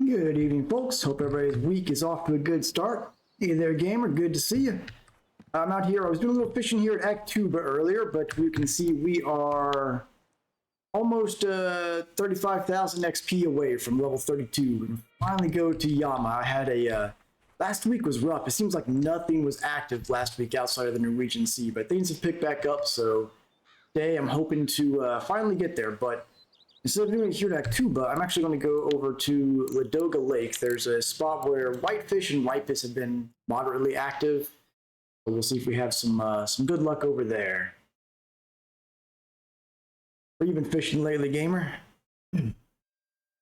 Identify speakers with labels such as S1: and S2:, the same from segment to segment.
S1: Good evening, folks. Hope everybody's week is off to a good start. Hey there, gamer. Good to see you. I'm out here. I was doing a little fishing here at Act 2 earlier, but you can see we are almost 35,000 XP away from level 32. And finally go to Yama. I had a... last week was rough. It seems like nothing was active last week outside of the Norwegian Sea, but things have picked back up, so today I'm hoping to finally get there, but instead of doing it here at Akuba, I'm actually going to go over to Ladoga Lake. There's a spot where whitefish and whitefish have been moderately active. So we'll see if we have some good luck over there. Where you been fishing lately, gamer?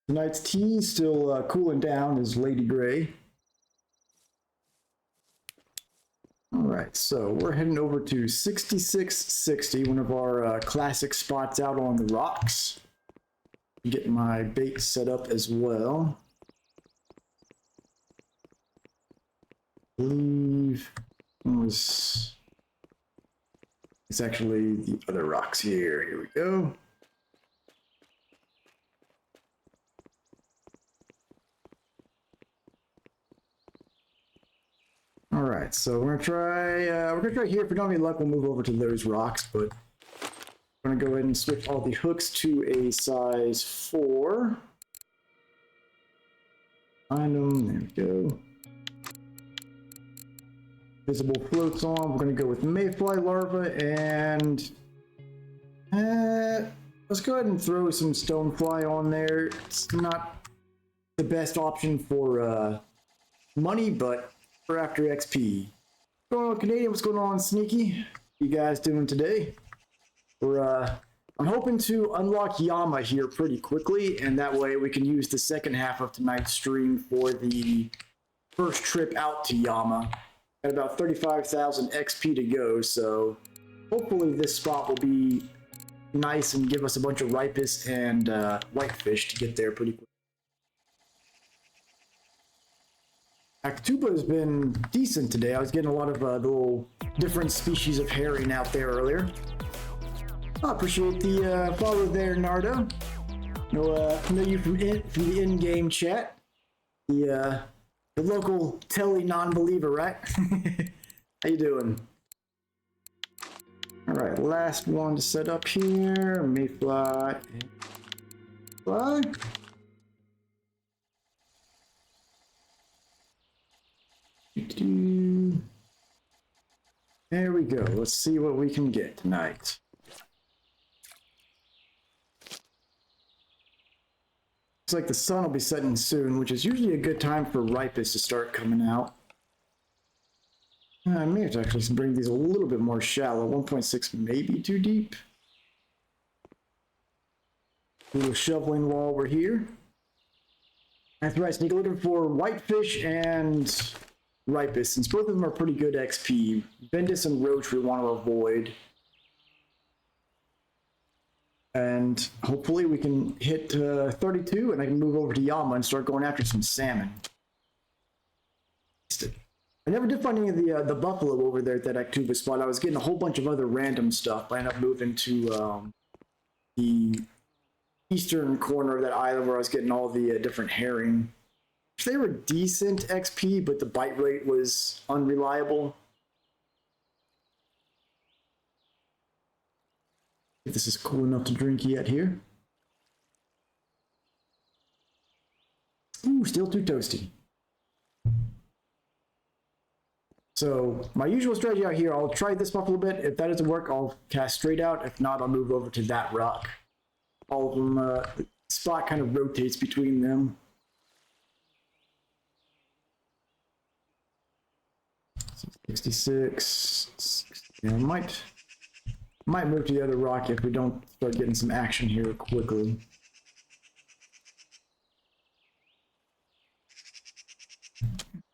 S1: Tonight's tea still cooling down is Lady Gray. All right, so we're heading over to 6660, one of our classic spots out on the rocks. Get my bait set up as well. I believe it's actually the other rocks here. Here we go. All right, so we're gonna try here. If we don't have any luck, we'll move over to those rocks, but I'm going to go ahead and switch all the hooks to a size 4. Find them. There we go. Visible floats on. We're going to go with mayfly larva and let's go ahead and throw some stonefly on there. It's not the best option for money, but for after XP. What's going on, Canadian? What's going on, Sneaky? What you guys doing today? I'm hoping to unlock Yama here pretty quickly, and that way we can use the second half of tonight's stream for the first trip out to Yama. Got about 35,000 XP to go, so hopefully this spot will be nice and give us a bunch of ripus and whitefish to get there pretty quick. Aktuba has been decent today. I was getting a lot of little different species of herring out there earlier. I appreciate the follow there, Nardo. Know you from the in-game chat. The local telly non-believer, right? How you doing? All right, last one to set up here. Mayfly and fly. There we go. Let's see what we can get tonight. Looks like the sun will be setting soon, which is usually a good time for ripus to start coming out. I may have to actually bring these a little bit more shallow. 1.6 may be too deep. A little shoveling while we're here. That's right, Sneak, looking for whitefish and ripus, since both of them are pretty good XP. Bendis and roach we want to avoid. And hopefully we can hit 32 and I can move over to Yama and start going after some salmon. I never did find any of the buffalo over there at that Aktuba spot. I was getting a whole bunch of other random stuff. I ended up moving to the eastern corner of that island where I was getting all the different herring. They were decent XP, but the bite rate was unreliable. If this is cool enough to drink yet here. Ooh, still too toasty. So my usual strategy out here, I'll try this buff a little bit. If that doesn't work, I'll cast straight out. If not, I'll move over to that rock. All of them, the spot kind of rotates between them. So 66. Yeah, might move to the other rock if we don't start getting some action here quickly.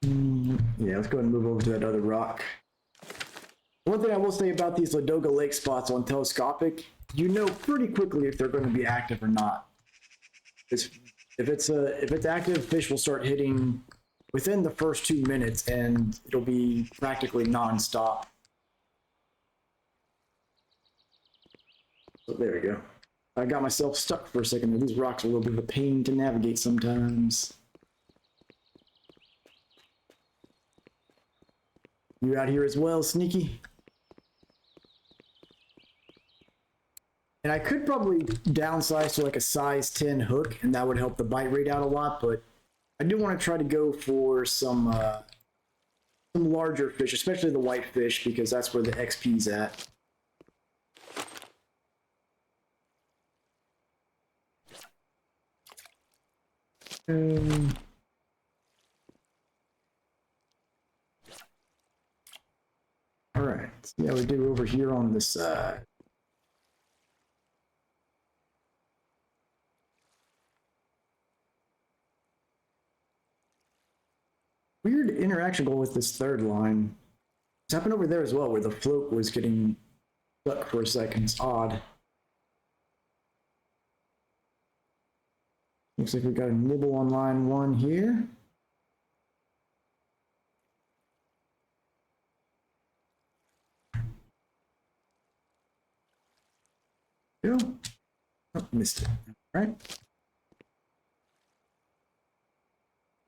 S1: Yeah, let's go ahead and move over to that other rock. One thing I will say about these Ladoga Lake spots on telescopic, you know pretty quickly if they're going to be active or not. If it's active, fish will start hitting within the first 2 minutes, and it'll be practically non-stop. So there we go. I got myself stuck for a second. These rocks are a little bit of a pain to navigate sometimes. You out here as well, Sneaky? And I could probably downsize to like a size 10 hook, and that would help the bite rate out a lot, but I do want to try to go for some larger fish, especially the whitefish, because that's where the XP's at. All right, see how we do over here on this side. Weird interaction goal with this third line. It's happened over there as well, where the float was getting stuck for a second. It's odd. Looks like we got a nibble on line 1 here. Oh, missed it. All right.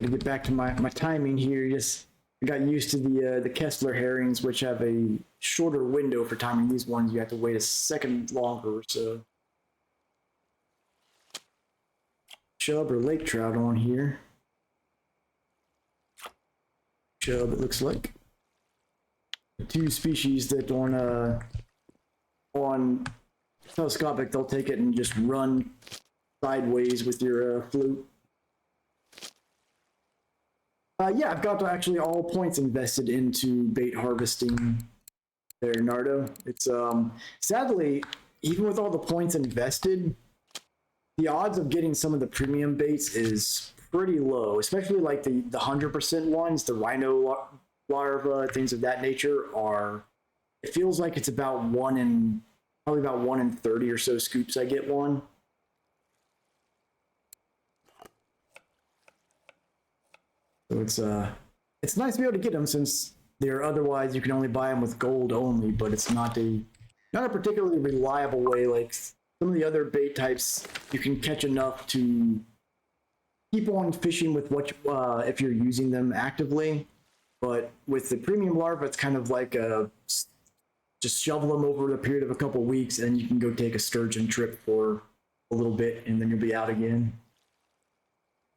S1: To get back to my timing here, just I got used to the Kessler herrings, which have a shorter window for timing. These ones you have to wait a second longer or so. Chub or lake trout on here. Chub, it looks like. The 2 species that on telescopic, they'll take it and just run sideways with your float. Yeah, I've got actually all points invested into bait harvesting there, Nardo. It's sadly, even with all the points invested, the odds of getting some of the premium baits is pretty low, especially like the 100% ones, the rhino larva, things of that nature are, it feels like it's about probably about 1 in 30 or so scoops I get one. So it's nice to be able to get them, since they're otherwise you can only buy them with gold only, but it's not a particularly reliable way. Like some of the other bait types, you can catch enough to keep on fishing with what if you're using them actively. But with the premium larva, it's kind of like just shovel them over a period of a couple of weeks, and you can go take a sturgeon trip for a little bit, and then you'll be out again.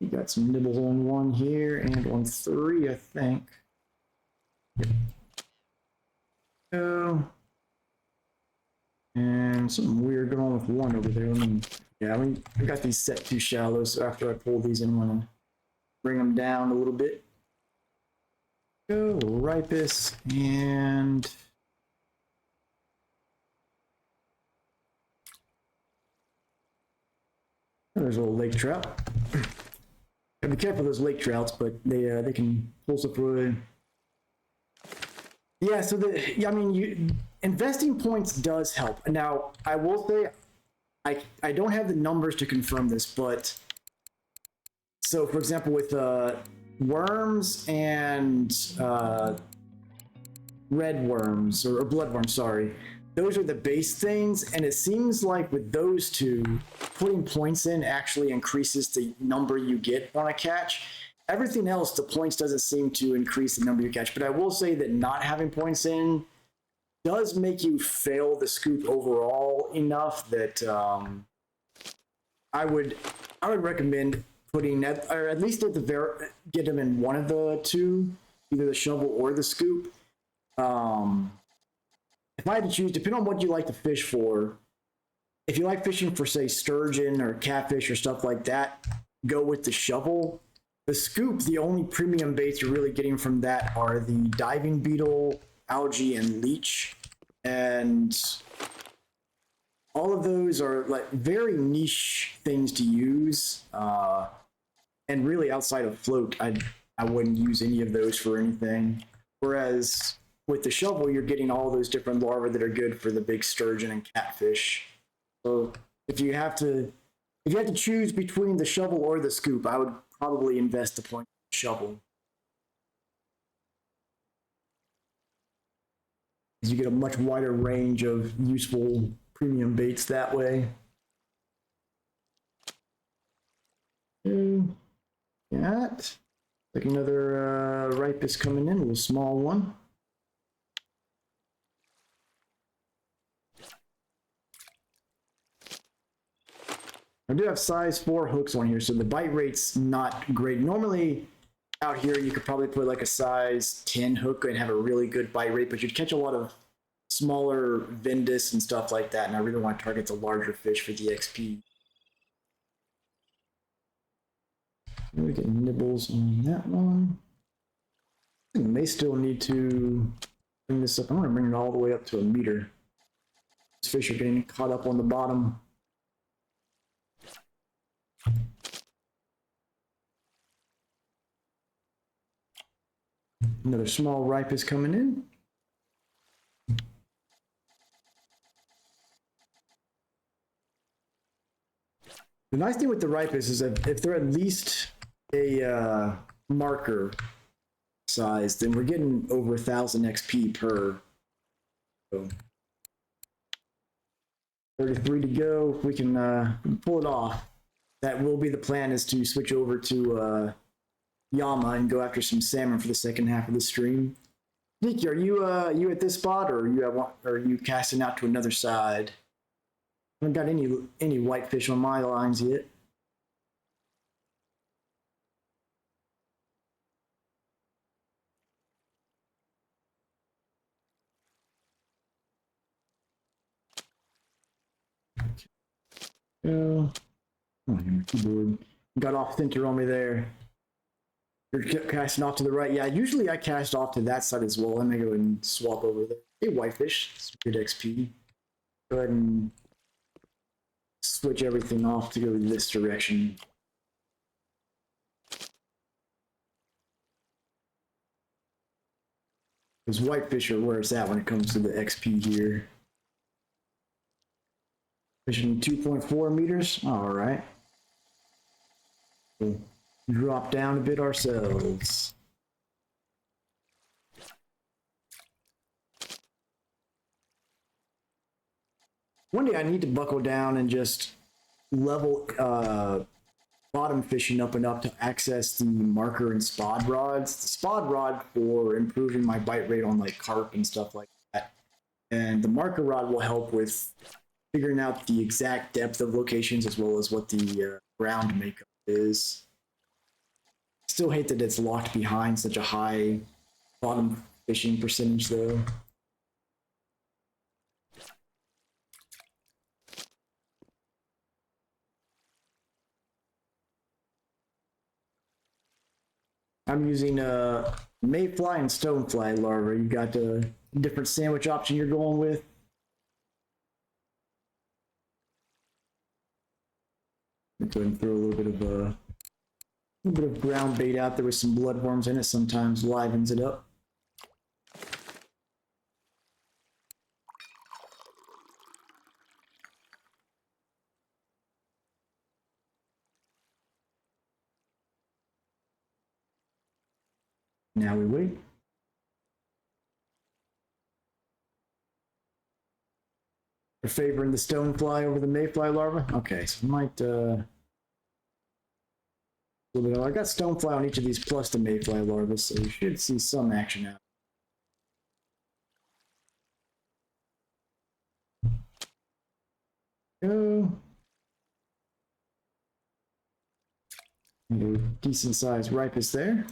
S1: You got some nibbles on 1 here and on 3, I think. Oh, and something weird going on with 1 over there. I got these set too shallow, so after I pull these in, I'm gonna bring them down a little bit. Go ripus and there's a little lake trout. Be careful of those lake trouts, but they can pull stuff through. Yeah, so investing points does help. Now, I will say, I don't have the numbers to confirm this, but so for example, with worms and red worms or blood worms, sorry. Those are the base things, and it seems like with those 2, putting points in actually increases the number you get on a catch. Everything else, the points doesn't seem to increase the number you catch, but I will say that not having points in does make you fail the scoop overall enough that I would recommend putting or at least get them in one of the 2, either the shovel or the scoop. If I had to choose, depending on what you like to fish for, if you like fishing for, say, sturgeon or catfish or stuff like that, go with the shovel. The scoop, the only premium baits you're really getting from that are the diving beetle, algae, and leech. And all of those are like very niche things to use. And really outside of float, I wouldn't use any of those for anything. Whereas with the shovel, you're getting all those different larvae that are good for the big sturgeon and catfish. So if you have to choose between the shovel or the scoop, I would probably invest the point in the shovel. You get a much wider range of useful premium baits that way. Got like another ripus coming in, a little small one. I do have size 4 hooks on here, so the bite rate's not great. Normally, out here, you could probably put like a size 10 hook and have a really good bite rate, but you'd catch a lot of smaller Vendus and stuff like that, and I really want to target the larger fish for the XP. We get nibbles on that one. I may still need to bring this up. I'm going to bring it all the way up to a meter. These fish are getting caught up on the bottom. Another small ripe is coming in. The nice thing with the ripest is that if they're at least a marker size, then we're getting over 1,000 XP per. So 33 to go. If we can pull it off, that will be the plan, is to switch over to Yama and go after some salmon for the second half of the stream. Nikki, are you at this spot, or are you casting out to another side? I haven't got any whitefish on my lines yet. Oh, my keyboard got off center on me there. You're casting off to the right. Yeah, usually I cast off to that side as well. Let me go and swap over there. Hey, whitefish, it's good XP. Go ahead and switch everything off to go in this direction. Because whitefish are where it's at when it comes to the XP here. Fishing 2.4 meters. All right. We'll drop down a bit ourselves. One day I need to buckle down and just level bottom fishing up and up to access the marker and spod rods. The spod rod for improving my bite rate on like carp and stuff like that. And the marker rod will help with figuring out the exact depth of locations as well as what the ground makeup is. Still hate that it's locked behind such a high bottom fishing percentage though. I'm using mayfly and stonefly larvae. You got a different sandwich option you're going with. Go ahead and throw a little bit of ground bait out there with some bloodworms in it. Sometimes livens it up. Now we wait. You're favoring the stonefly over the mayfly larva? Okay, so we might I got stonefly on each of these plus the mayfly larva, so you should see some action out. Go. A decent sized ripest there.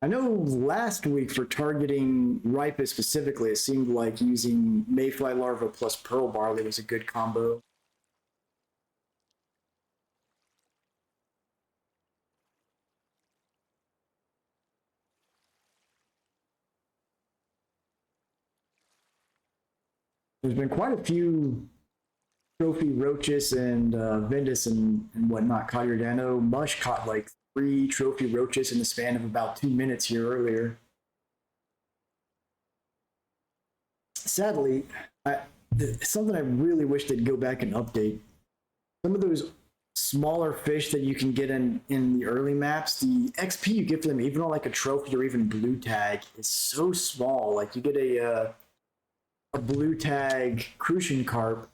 S1: I know last week for targeting ripest specifically, it seemed like using mayfly larva plus pearl barley was a good combo. There's been quite a few trophy roaches and Vendus and whatnot caught here. I know Mush caught like 3 trophy roaches in the span of about 2 minutes here earlier. Sadly, something I really wish they'd go back and update. Some of those smaller fish that you can get in the early maps, the XP you get for them, even on like a trophy or even blue tag, is so small. Like you get a blue tag crucian carp,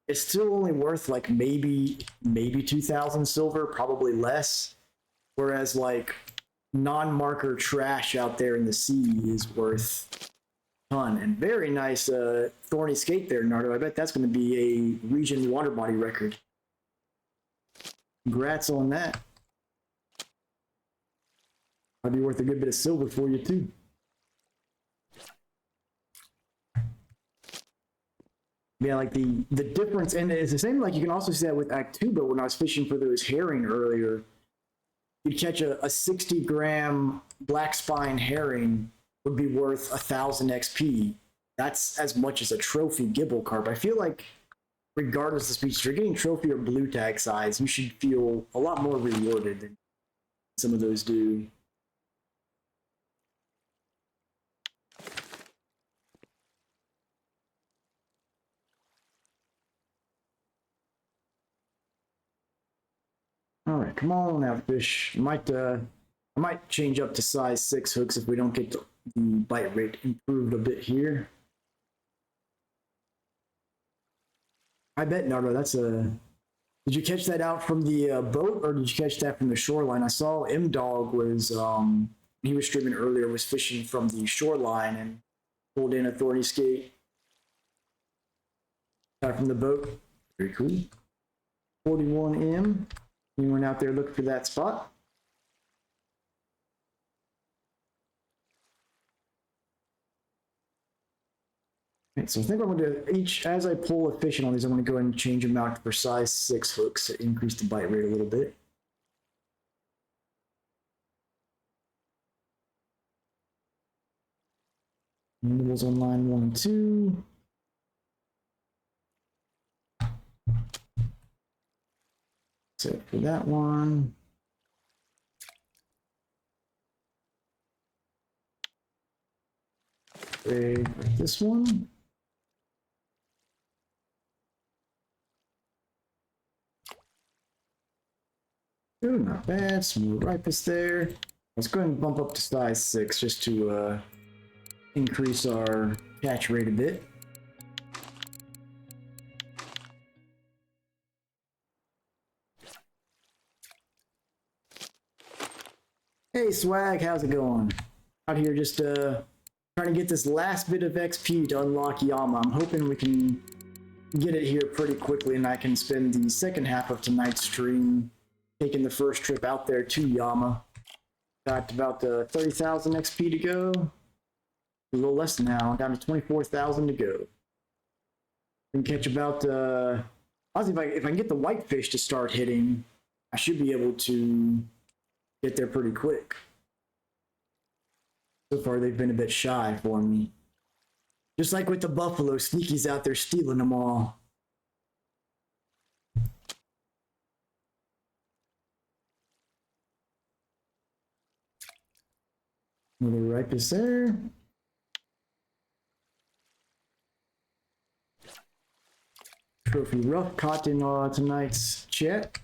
S1: it's still only worth like maybe 2,000 silver, probably less. Whereas like non-marker trash out there in the sea is worth a ton. And very nice thorny skate there, Nardo. I bet that's going to be a region water body record. Congrats on that. Might be worth a good bit of silver for you too. Yeah, like the difference, and it's the same, like you can also see that with Act 2, but when I was fishing for those herring earlier, you'd catch a 60-gram black spine herring would be worth 1,000 XP. That's as much as a trophy gibble carp. I feel like regardless of species, you're getting trophy or blue tag size, you should feel a lot more rewarded than some of those do. All right, come on now, fish. I might change up to size 6 hooks if we don't get the bite rate improved a bit here. I bet, Nardo, that's a... Did you catch that out from the boat, or did you catch that from the shoreline? I saw M-Dog was, he was streaming earlier, was fishing from the shoreline and pulled in a thorny skate. Out from the boat. Very cool. 41M. Anyone out there looking for that spot? Okay, so I think I'm going to, as I pull a fish in on these, I'm going to go ahead and change them out for size 6 hooks to increase the bite rate a little bit. Nibbles on line 1 and 2. So for that one. For this one. Ooh, not bad. Some more ripus there. Let's go ahead and bump up to size 6 just to increase our catch rate a bit. Hey Swag, how's it going? Out here just trying to get this last bit of XP to unlock Yama. I'm hoping we can get it here pretty quickly and I can spend the second half of tonight's stream taking the first trip out there to Yama. Got about 30,000 XP to go. A little less now, down to 24,000 to go. And catch about, honestly, if I can get the whitefish to start hitting, I should be able to get there pretty quick. So far, they've been a bit shy for me. Just like with the buffalo, Sneaky's out there stealing them all. Little ripus there. Trophy rough caught in tonight's chat.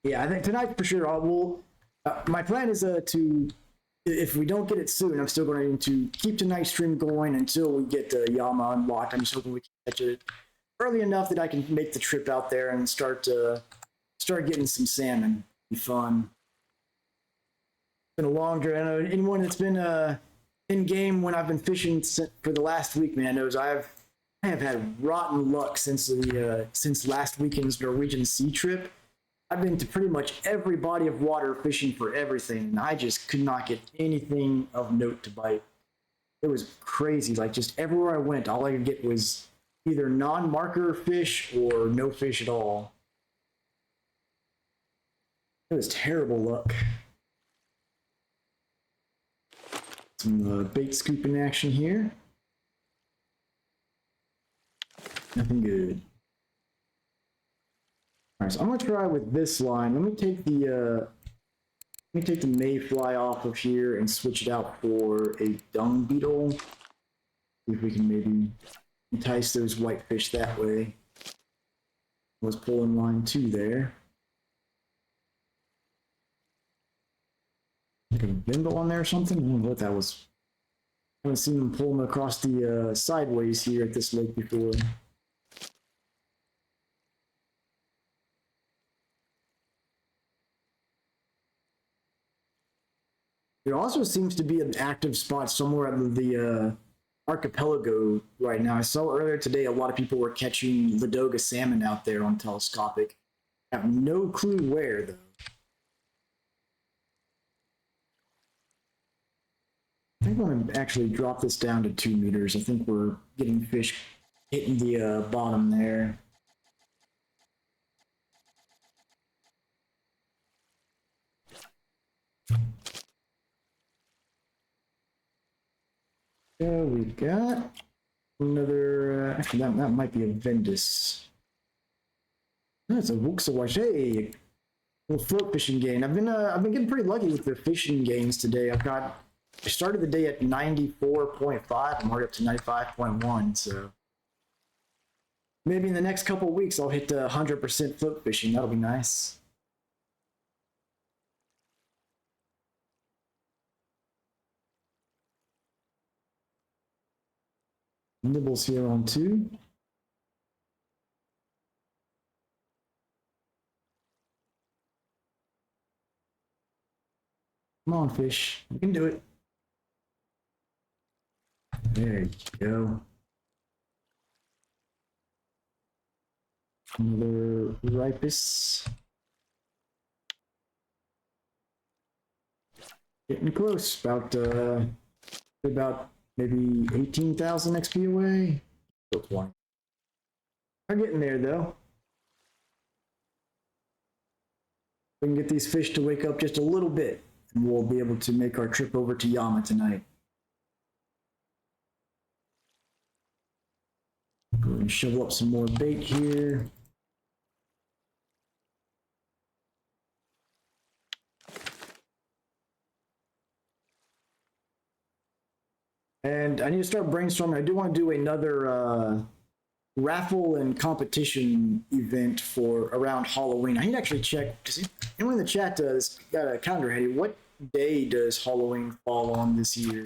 S1: Yeah, I think tonight for sure. My plan is to, if we don't get it soon, I'm still going to keep tonight's stream going until we get Yama unlocked. I'm just hoping we can catch it early enough that I can make the trip out there and start getting some salmon. Be fun. It's been a long journey. I know anyone that's been in game when I've been fishing for the last week, man, knows I have had rotten luck since last weekend's Norwegian sea trip. I've been to pretty much every body of water fishing for everything, and I just could not get anything of note to bite. It was crazy. Like, just everywhere I went, all I could get was either non-marker fish or no fish at all. It was terrible luck. Some bait scooping action here. Nothing good. All right, so I'm gonna try with this line. Let me take the mayfly off of here and switch it out for a dung beetle. See if we can maybe entice those whitefish that way. Was pulling line 2 there. Like a bimbo on there or something? I don't know what that was. I haven't seen them pull them across the sideways here at this lake before. There also seems to be an active spot somewhere at the archipelago right now. I saw earlier today a lot of people were catching Ladoga salmon out there on telescopic. I have no clue where though. I think I want to actually drop this down to 2 meters. I think we're getting fish hitting the bottom there. Yeah, we've got another. Actually, that might be a Vendus. That's a Wuxawache. Little float fishing game. I've been getting pretty lucky with the fishing games today. I started the day at 94.5. I'm already up to 95.1. So maybe in the next couple of weeks I'll hit 100% float fishing. That'll be nice. Nibbles here on 2. Come on, fish. You can do it. There you go. Another Ripus. Getting close. About maybe 18,000 XP away. Still 20. We're getting there though. We can get these fish to wake up just a little bit, and we'll be able to make our trip over to Yama tonight. Go ahead and shovel up some more bait here. And I need to start brainstorming. I do want to do another raffle and competition event for around Halloween. I need to actually check. Does anyone in the chat got a calendar handy? What day does Halloween fall on this year?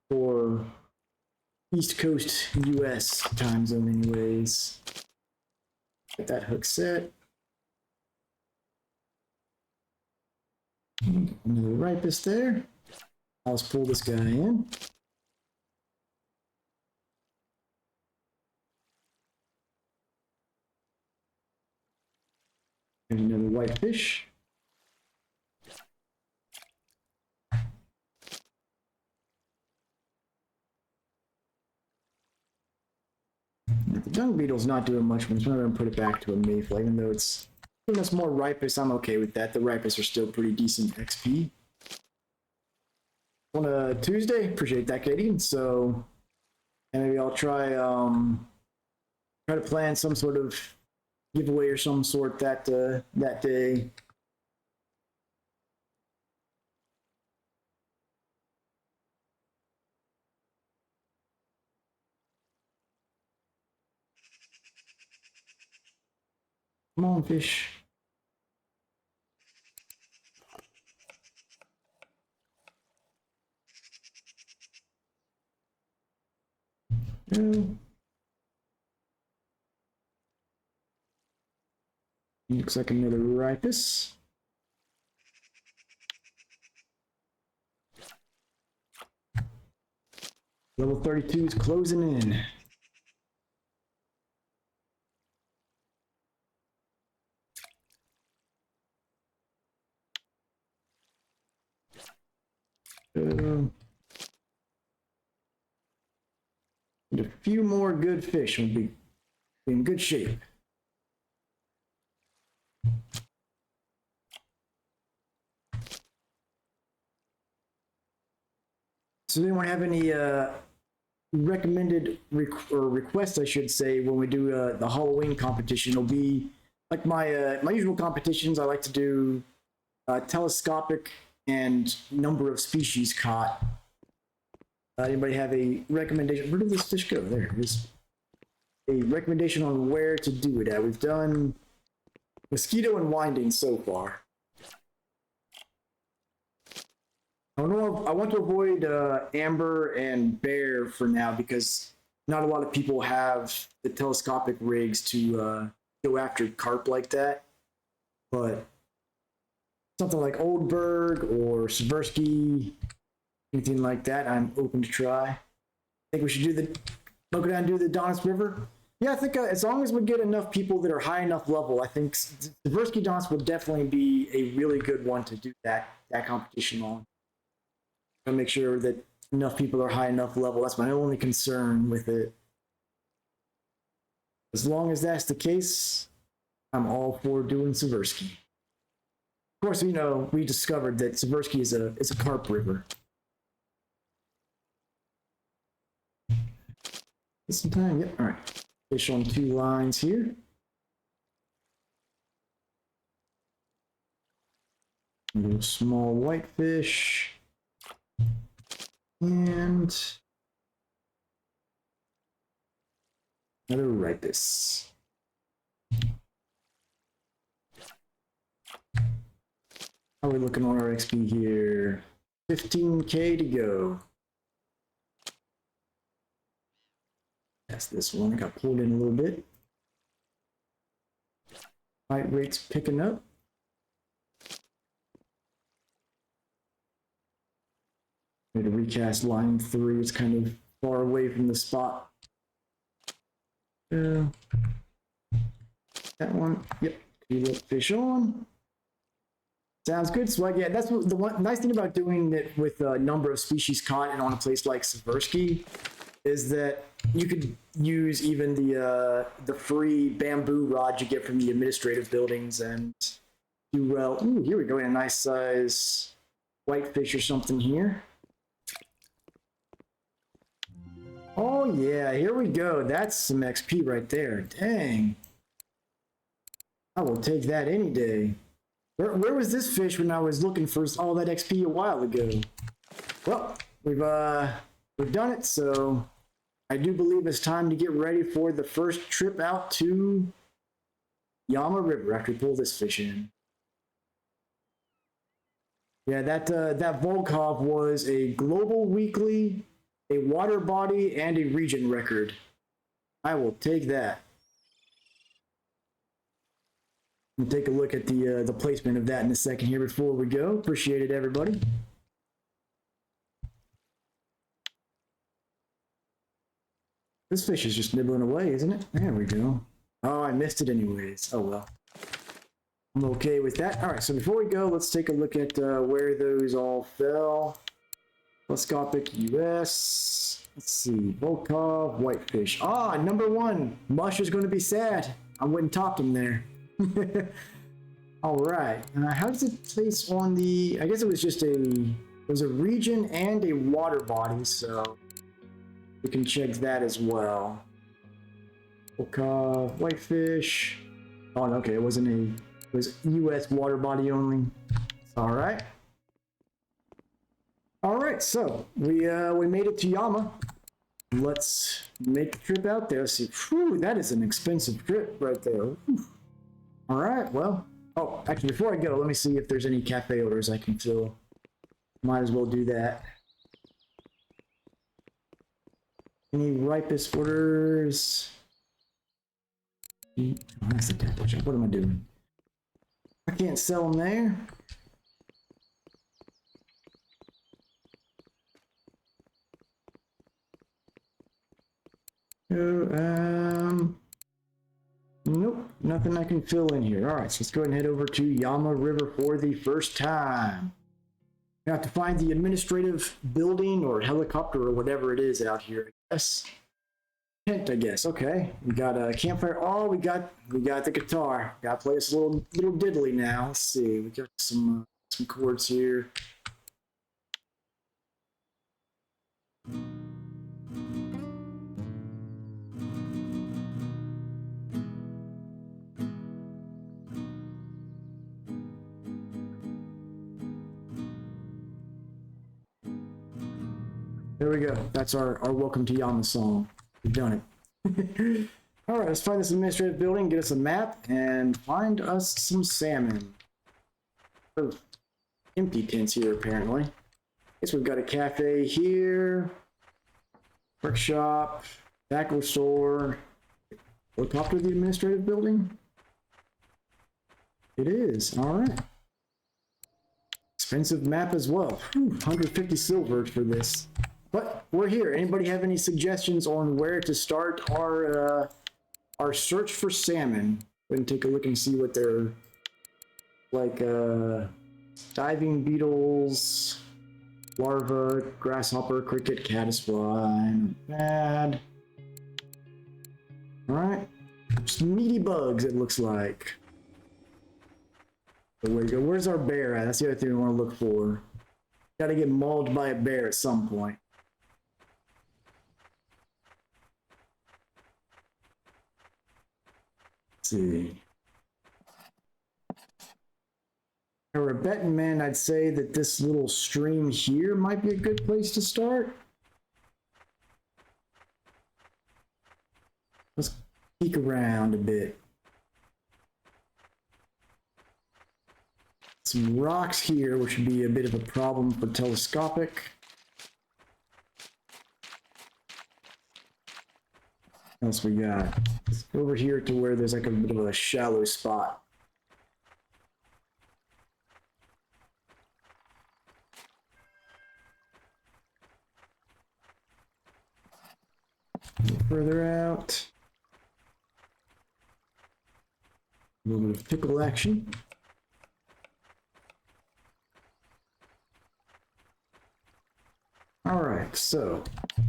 S1: For East Coast US time zone anyways. Get that hook set. Another Ripus there. Let's pull this guy in. And another white fish. The dung beetle's not doing much, but I'm going to put it back to a mayfly, even though it's giving us more Ripus. I'm okay with that. The Ripus are still pretty decent XP. On a Tuesday, appreciate that, Katie. So, and maybe I'll try to plan some sort of giveaway or some sort that day. Come on, fish. Looks like another Ripus. Level 32 is closing in. And a few more good fish will be in good shape. So anyone have any recommended requests, I should say, when we do the Halloween competition? It'll be like my usual competitions. I like to do telescopic and number of species caught. Anybody have a recommendation? Where did this fish go? There it is. A recommendation on where to do it at. We've done mosquito and winding so far. I want to avoid amber and bear for now because not a lot of people have the telescopic rigs to go after carp like that. But something like Oldberg or Seversky, anything like that, I'm open to try. I think we should do the go down and do the Donetsk River. Yeah, I think as long as we get enough people that are high enough level, I think Seversky Donetsk will definitely be a really good one to do that competition on. I'll make sure that enough people are high enough level. That's my only concern with it. As long as that's the case, I'm all for doing Seversky. Of course, we discovered that Seversky is a carp river. Some time, yep. All right. Fish on 2 lines here. A little small whitefish. And another ripus. How are we looking on our XP here? 15K to go. That's this one. I got pulled in a little bit. Bite rate's picking up. Need to recast line 3. It's kind of far away from the spot. That one. Yep. Let fish on. Sounds good. So yeah, that's what the one nice thing about doing it with a number of species caught and on a place like Seversky is that you could use even the free bamboo rod you get from the administrative buildings and do well. Ooh, here we go. A nice size whitefish or something here. Oh yeah, here we go. That's some XP right there. Dang. I will take that any day. Where was this fish when I was looking for all that XP a while ago? Well, we've done it, so I do believe it's time to get ready for the first trip out to Yama River after we pull this fish in. Yeah, that Volkov was a global weekly, a water body, and a region record. I will take that. We'll take a look at the placement of that in a second here before we go. Appreciate it, everybody. This fish is just nibbling away, isn't it? There we go. Oh, I missed it anyways. Oh, well. I'm okay with that. All right, so before we go, let's take a look at where those all fell. Telescopic US. Let's see. Volkov, whitefish. Ah, number 1. Mush is going to be sad. I went and topped him there. All right. How does it place on the... I guess it was just it was a region and a water body, so we can check that as well. Volkov, whitefish. Oh, no, okay. It wasn't it was US water body only. All right. All right, so we made it to Yama. Let's make the trip out there. See, whew, that is an expensive trip right there. Whew. All right, well, oh, actually, before I go, let me see if there's any cafe orders I can fill. Might as well do that. Any ripus orders? Oh, that's the tackle shop. What am I doing? I can't sell them there. Nope, nothing I can fill in here. All right, so let's go ahead and head over to Yama River for the first time. We have to find the administrative building or helicopter or whatever it is out here, I guess. Tent, I guess. Okay, we got a campfire. Oh, we got the guitar. Got to play us a little diddly now. Let's see. We got some chords here. There we go. That's our Welcome to Yama song. We've done it. All right, let's find this administrative building, get us a map, and find us some salmon. Oh, empty tents here, apparently. Guess we've got a cafe here, workshop, tobacco store. Helicopter the administrative building? It is. All right. Expensive map as well. Whew, 150 silver for this. But we're here. Anybody have any suggestions on where to start our search for salmon? Go ahead and take a look and see what they're like. Diving beetles, larva, grasshopper, cricket, caddisfly. Not bad. All right, some meaty bugs. It looks like. There we go. Where's our bear at? That's the other thing we want to look for. Got to get mauled by a bear at some point. Let's see. For a betting man, I'd say that this little stream here might be a good place to start. Let's peek around a bit. Some rocks here, which would be a bit of a problem for telescopic. What else we got? Let's go over here to where there's like a bit of a shallow spot. A little further out. A little bit of pickle action. All right, so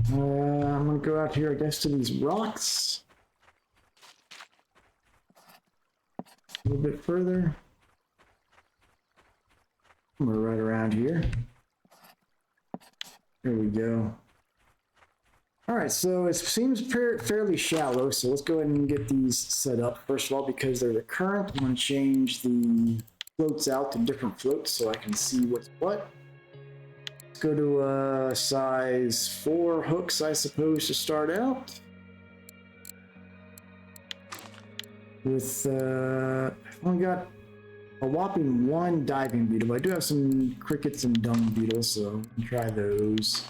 S1: I'm gonna go out here, I guess, to these rocks. A little bit further. We're right around here. There we go. All right, so it seems fairly shallow, so let's go ahead and get these set up. First of all, because they're the current, I'm going to change the floats out to different floats so I can see what's what. Let's go to size 4 hooks, I suppose, to start out. With, I've only got a whopping 1 diving beetle, but I do have some crickets and dung beetles, so I'll try those.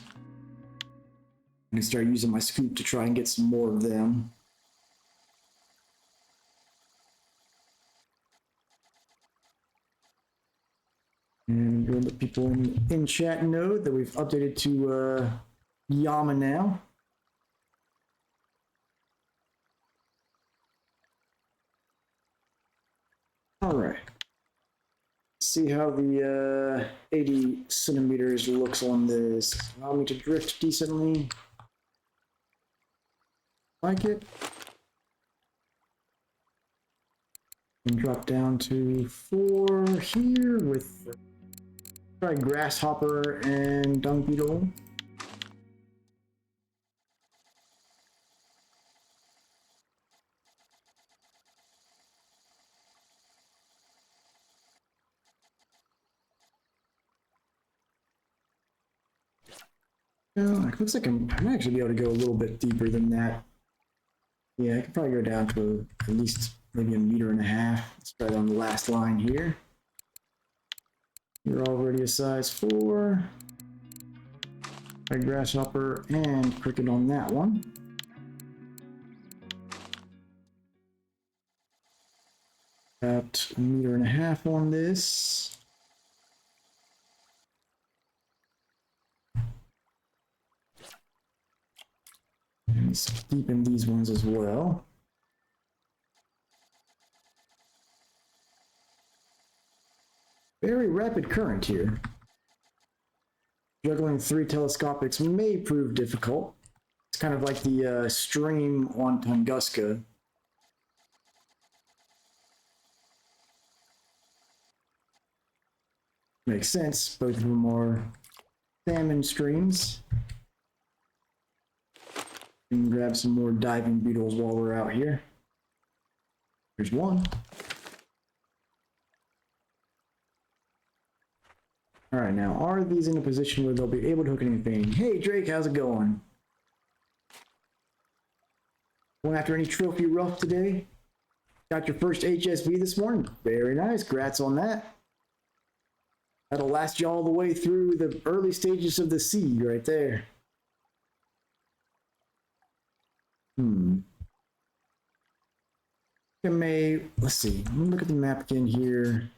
S1: I'm gonna start using my scoop to try and get some more of them. And we'll let people in chat know that we've updated to Yama now. All right. See how the 80 centimeters looks on this. Allow me to drift decently. Like it. And drop down to 4 here with try grasshopper and dung beetle. It looks like I might actually be able to go a little bit deeper than that. Yeah, I could probably go down to at least maybe 1.5 meters. Let's try it on the last line here. You're already a size 4. Try grasshopper and cricket on that one. About 1.5 meters on this. And let's deepen these ones as well. Very rapid current here. Juggling 3 telescopics may prove difficult. It's kind of like the stream on Tunguska. Makes sense, both of them are salmon streams. We can grab some more diving beetles while we're out here. There's one. All right, now are these in a position where they'll be able to hook anything? Hey Drake, how's it going? Going after any trophy rough today? Got your first HSV this morning? Very nice, congrats on that. That'll last you all the way through the early stages of the sea right there. Let's see, let me look at the map again here.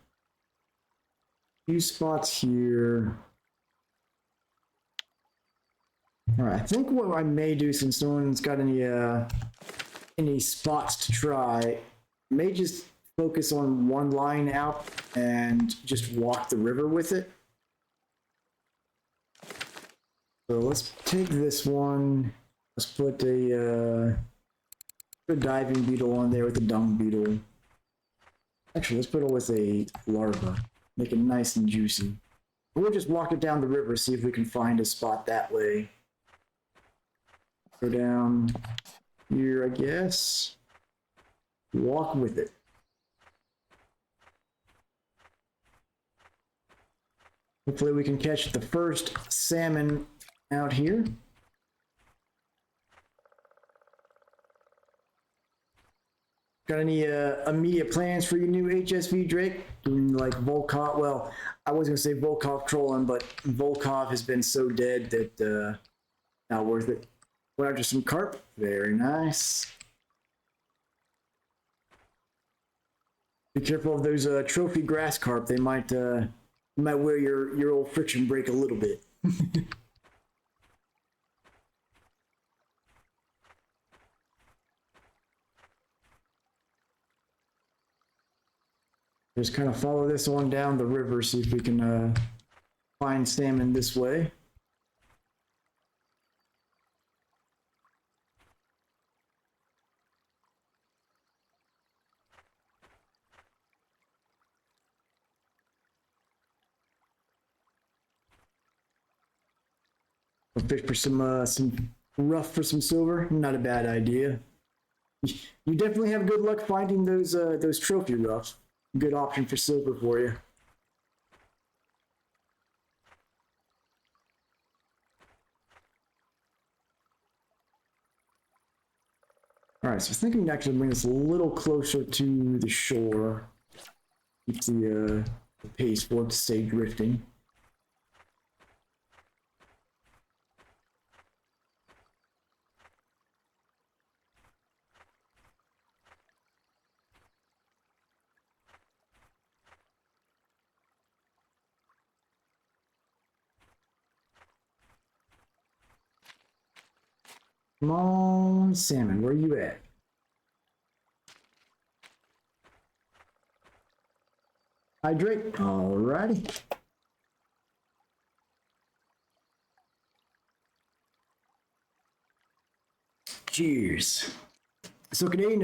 S1: few spots here. All right, I think what I may do, since no one's got any spots to try, I may just focus on one line out and just walk the river with it. So let's take this one. Let's put a diving beetle on there with a dung beetle. Actually, let's put it with a larva. Make it nice and juicy. We'll just walk it down the river, see if we can find a spot that way. Go down here, I guess. Walk with it. Hopefully we can catch the first salmon out here. Got any immediate plans for your new HSV, Drake? Doing like Volkov? Well, I was gonna say Volkov trolling, but Volkov has been so dead that not worth it. Went after some carp. Very nice. Be careful of those trophy grass carp. They might wear your old friction brake a little bit. Just kind of follow this one down the river, see if we can find salmon this way. Fish for some rough for some silver. Not a bad idea. You definitely have good luck finding those trophy rough. Good option for silver for you. All right, so I think I'm actually bring this a little closer to the shore. Keep the pace for it to stay drifting. Come on, salmon, where you at? Hydrate. Alrighty. Cheers. So Canadian,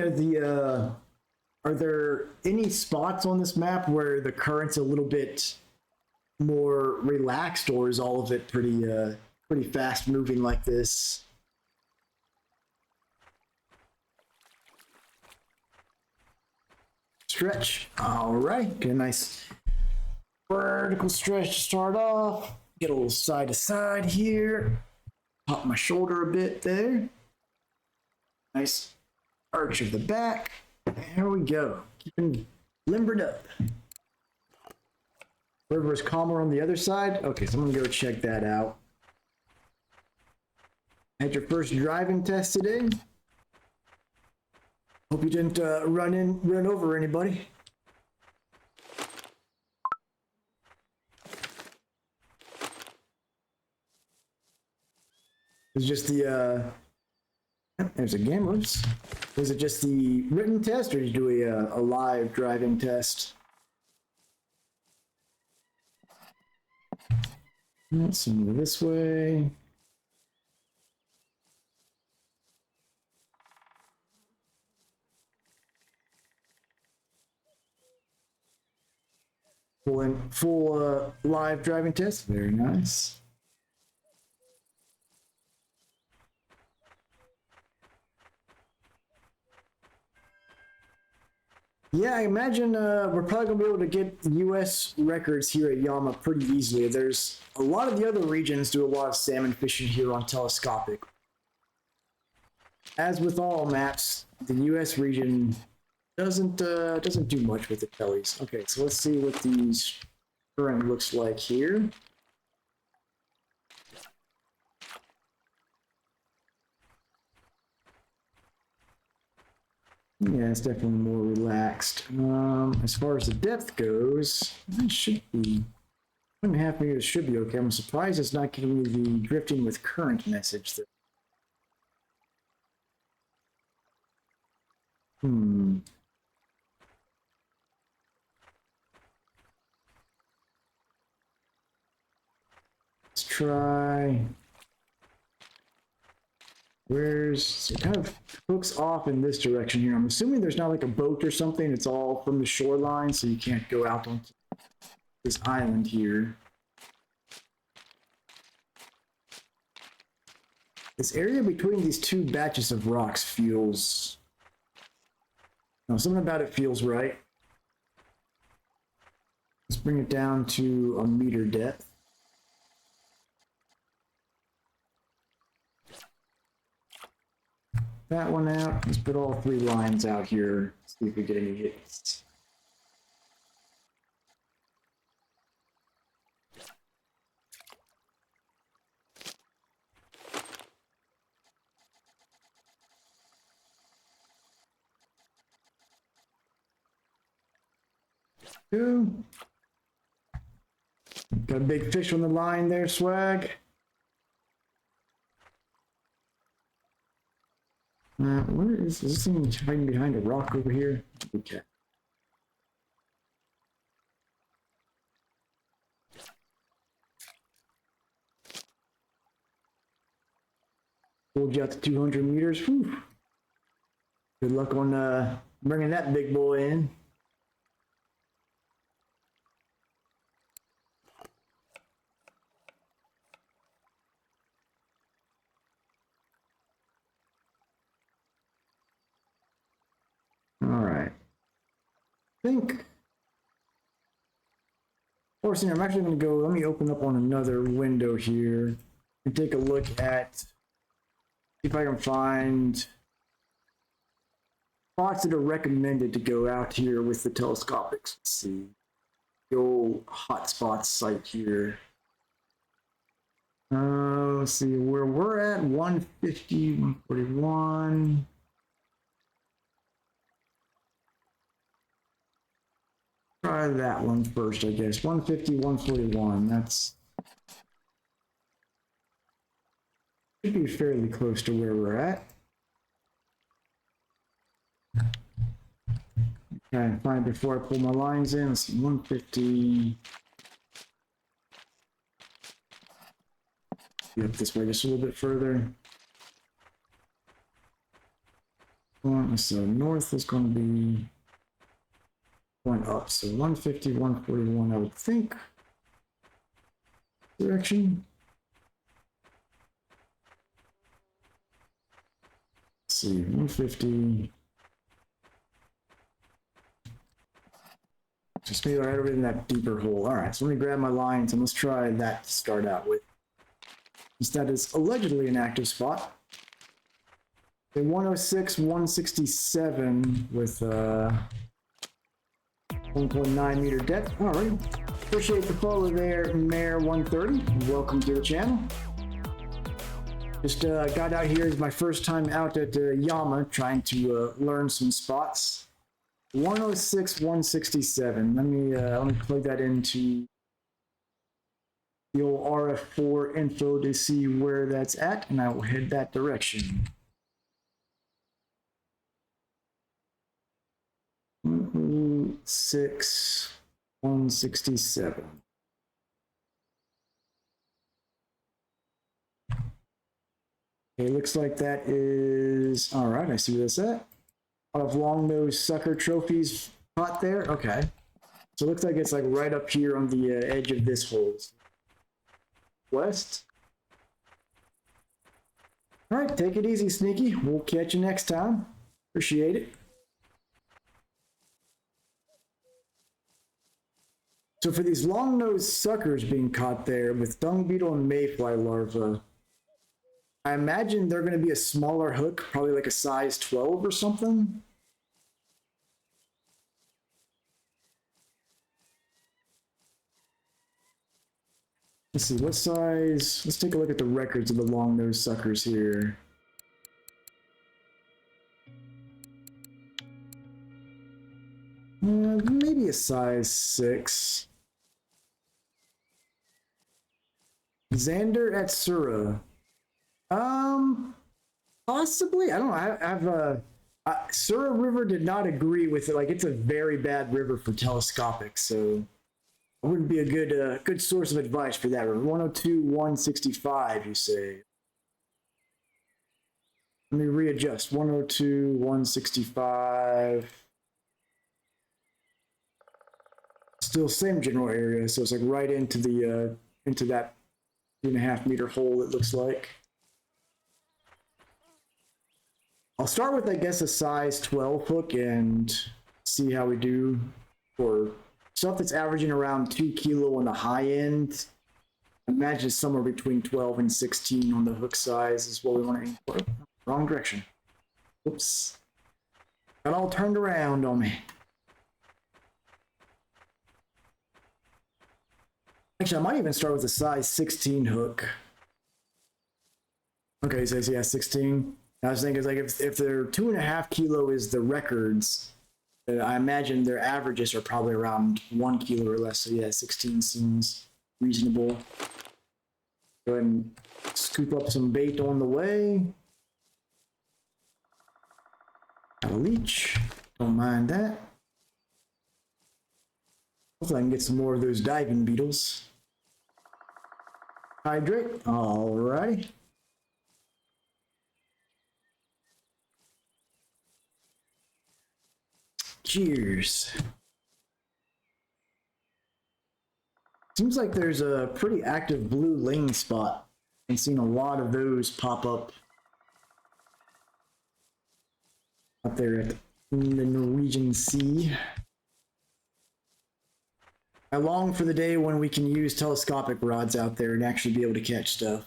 S1: are there any spots on this map where the current's a little bit more relaxed, or is all of it pretty fast moving like this? Stretch. All right, get a nice vertical stretch to start off. Get a little side to side here. Pop my shoulder a bit there. Nice arch of the back. There we go. Keeping limbered up. River is calmer on the other side. Okay, so I'm gonna go check that out. Had your first driving test today. Hope you didn't run over anybody. It's just the there's a game. Whoops. Was it just the written test, or did you do a live driving test? Let's move this way. Full live driving test. Very nice. Yeah, I imagine we're probably gonna be able to get U.S. records here at Yama pretty easily. There's a lot of the other regions do a lot of salmon fishing here on telescopic. As with all maps, the U.S. region doesn't do much with the tellies. Okay, so let's see what these current looks like here. Yeah, it's definitely more relaxed. As far as the depth goes, it should be 1.5 meters should be okay. I'm surprised it's not giving me the drifting with current message there. Let's try. So it kind of hooks off in this direction here. I'm assuming there's not like a boat or something. It's all from the shoreline, so you can't go out onto this island here. This area between these two batches of rocks feels... No, something about it feels right. Let's bring it down to a meter depth. That one out. Let's put all 3 lines out here. See if we get any hits. Go. Got a big fish on the line there, Swag. Where is this thing hiding behind a rock over here? Okay. Pulled you out to 200 meters. Whew. Good luck on bringing that big boy in. All right. I think. Or I'm actually going to go. Let me open up on another window here and take a look at. See if I can find spots that are recommended to go out here with the telescopics. Let's see. The old hotspots site here. Let's see where we're at. 150, 141. Try that one first, I guess. 150, 141. That's should be fairly close to where we're at. Okay, fine. Before I pull my lines in, let's see, 150. Up this way just a little bit further. So north is going to be going up. So 150, 141, I would think. Direction. Let's see, 150. Just maybe right over in that deeper hole. All right, so let me grab my lines and let's try that to start out with. That is allegedly an active spot. A 106, 167 with 1.9 meter depth. All right. Appreciate the follow there, Mayor 130. Welcome to the channel. Just got out here. It's my first time out at Yama trying to learn some spots. 106, 167. Let me plug that into the old RF4 info to see where that's at, and I will head that direction. 106, 167. Okay, looks like that is, all right, I see where that's at. A lot of long-nosed sucker trophies caught there, okay. So it looks like it's like right up here on the edge of this hole. West. All right, take it easy, Sneaky. We'll catch you next time. Appreciate it. So for these long-nosed suckers being caught there with dung beetle and mayfly larvae, I imagine they're going to be a smaller hook, probably like a size 12 or something. Let's see, what size? Let's take a look at the records of the long-nosed suckers here. Maybe a size 6. Xander at Sura. Possibly. I don't know. Sura River did not agree with it. Like, it's a very bad river for telescopic, so it wouldn't be a good source of advice for that river. 102, 165, you say. Let me readjust. 102, 165. Still same general area, so it's like right into the into that 2.5 meter hole, it looks like. I'll start with, I guess, a size 12 hook and see how we do for stuff that's averaging around 2 kilo on the high end. Imagine somewhere between 12 and 16 on the hook size is what we want to aim for. Wrong direction. Oops. Got all turned around on me. Actually, I might even start with a size 16 hook. Okay, so yeah, 16. I was thinking, like, if their 2.5 kilo is the records, I imagine their averages are probably around 1 kilo or less. So yeah, 16 seems reasonable. Go ahead and scoop up some bait on the way. Got a leech. Don't mind that. Hopefully I can get some more of those diving beetles. Hydrate. Alrighty. Cheers. Seems like there's a pretty active blue lane spot. I've seen a lot of those pop up there in the Norwegian Sea. I long for the day when we can use telescopic rods out there and actually be able to catch stuff.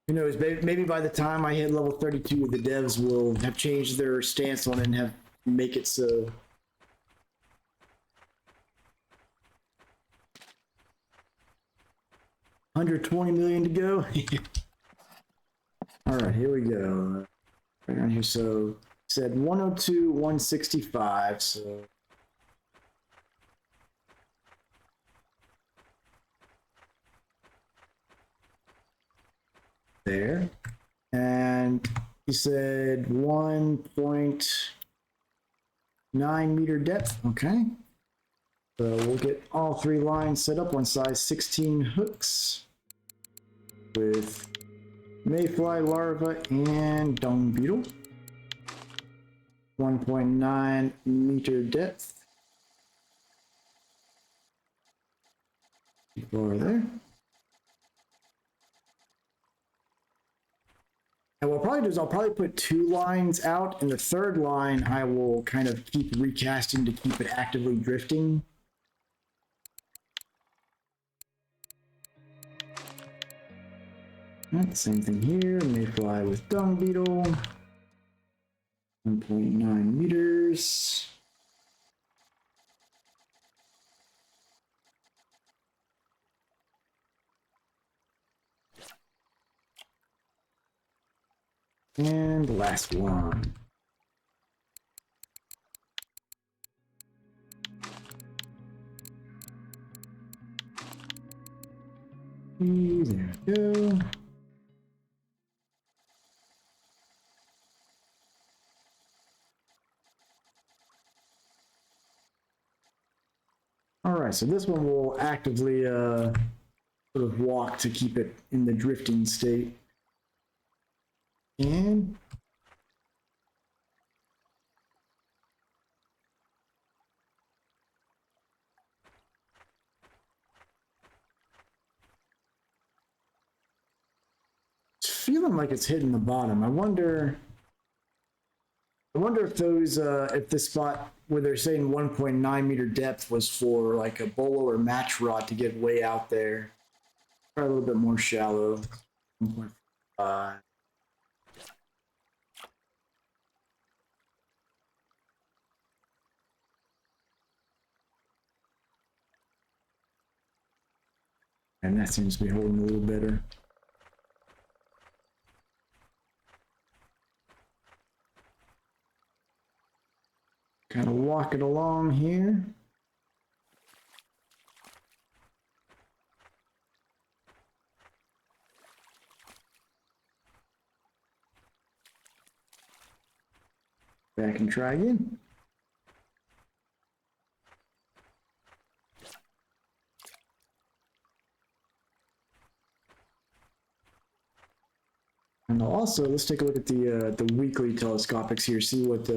S1: Who knows, maybe by the time I hit level 32, the devs will have changed their stance on it and make it so. $120 million to go. All right, here we go. Right on here, so said 102, 165, so. There. And he said 1.9 meter depth. Okay. So we'll get all 3 lines set up on size 16 hooks with mayfly larva and dung beetle. 1.9 meter depth. Over there. And what I'll probably do is I'll probably put 2 lines out, and the 3rd line I will kind of keep recasting to keep it actively drifting. Right, same thing here, mayfly with dung beetle. 1.9 meters. And the last one. There we go. All right, so this one will actively sort of walk to keep it in the drifting state. And it's feeling like it's hitting the bottom. I wonder if those if this spot where they're saying 1.9 meter depth was for like a bolo or match rod to get way out there. Try a little bit more shallow. 1.5. And that seems to be holding a little better. Kind of walk it along here. Back and try again. And also, let's take a look at the weekly telescopics here, see what see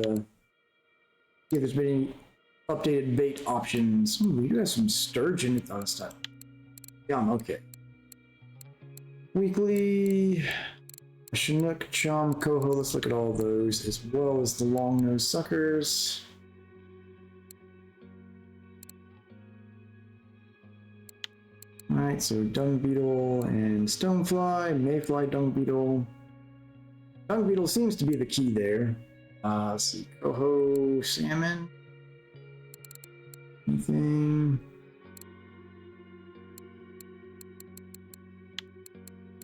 S1: if there's been any updated bait options. Ooh, we do have some sturgeon. Oh, it's not. Yama, okay. Weekly, Chinook, Chum, Coho. Let's look at all those as well as the long-nosed suckers. Alright, so dung beetle and stonefly, mayfly, dung beetle. Dung beetle seems to be the key there. Let's see, coho, salmon. Anything?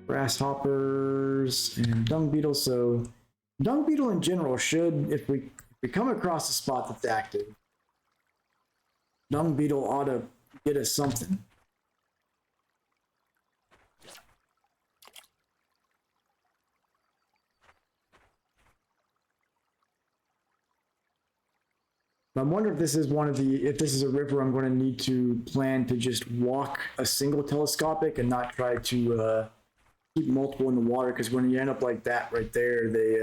S1: Grasshoppers and dung beetle. So dung beetle in general should, if we come across a spot that's active, dung beetle ought to get us something. I wonder if this is if this is a river I'm going to need to plan to just walk a single telescopic and not try to keep multiple in the water, because when you end up like that right there, they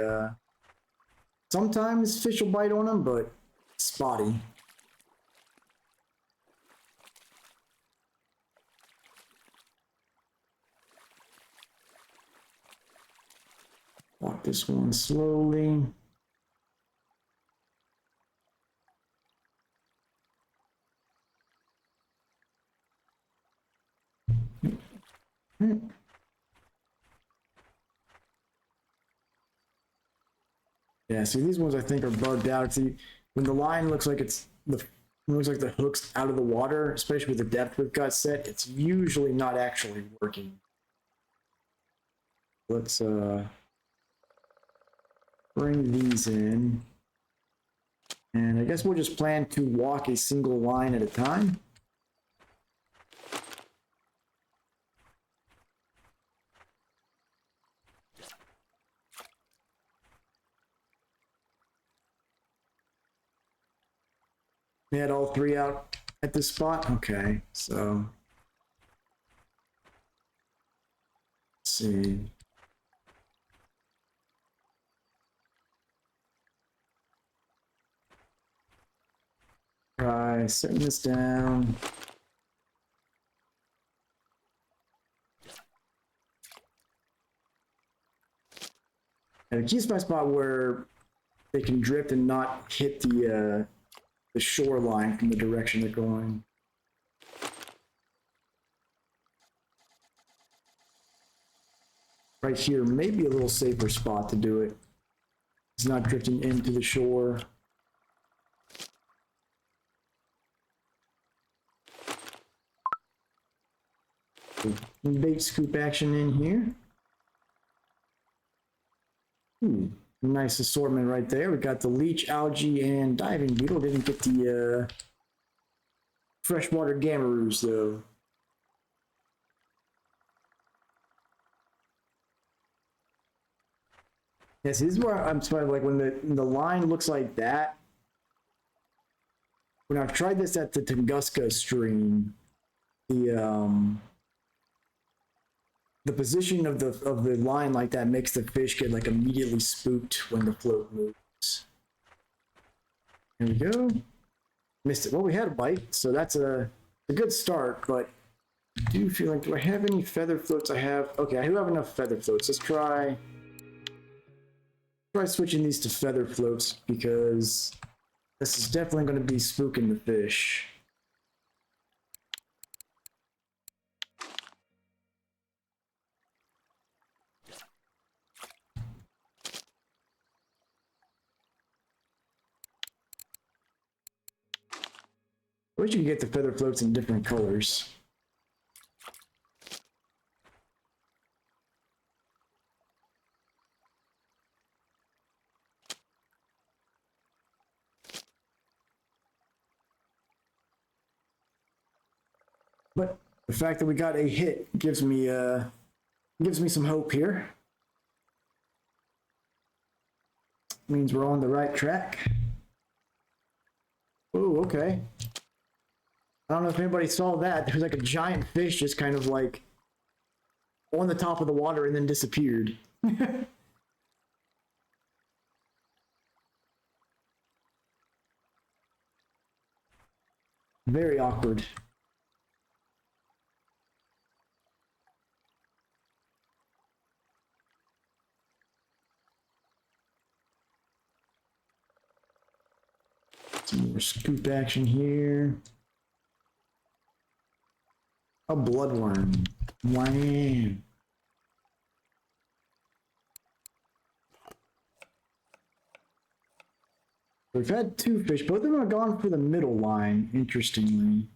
S1: sometimes fish will bite on them, but spotty. Walk this one slowly. Yeah, see, these ones I think are bugged out. See, when the line looks like the hook's out of the water, especially with the depth we've got set, it's usually not actually working. Let's bring these in. And I guess we'll just plan to walk a single line at a time. We had all three out at this spot? Okay, so let's see. Try setting this down. And it keeps my spot where they can drift and not hit the shoreline from the direction they're going. Right here, maybe a little safer spot to do it. It's not drifting into the shore. Bait scoop action in here. Nice assortment right there. We got the leech, algae, and diving beetle. Didn't get the freshwater gamaroos though. Yes, this is where I'm surprised. Like when the line looks like that. When I've tried this at the Tunguska stream, the position of the line like that makes the fish get like immediately spooked when the float moves. There we go. Missed it. Well, we had a bite, so that's a good start, but I do feel like, do I have any feather floats? I have, okay, I do have enough feather floats. Let's try switching these to feather floats, because this is definitely going to be spooking the fish. I wish you could get the feather floats in different colors. But the fact that we got a hit gives me some hope here. Means we're on the right track. Oh, okay. I don't know if anybody saw that. There was like a giant fish just kind of like on the top of the water and then disappeared. Very awkward. Some more scoop action here. A bloodworm. Wow. We've had two fish. Both of them have gone for the middle line, interestingly.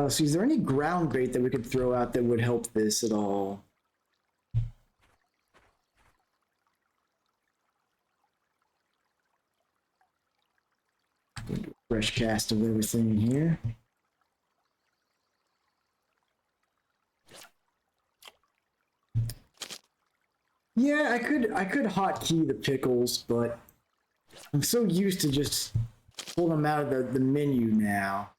S1: So is there any ground bait that we could throw out that would help this at all? Fresh cast of everything here. Yeah, I could hotkey the pickles, but I'm so used to just pulling them out of the menu now.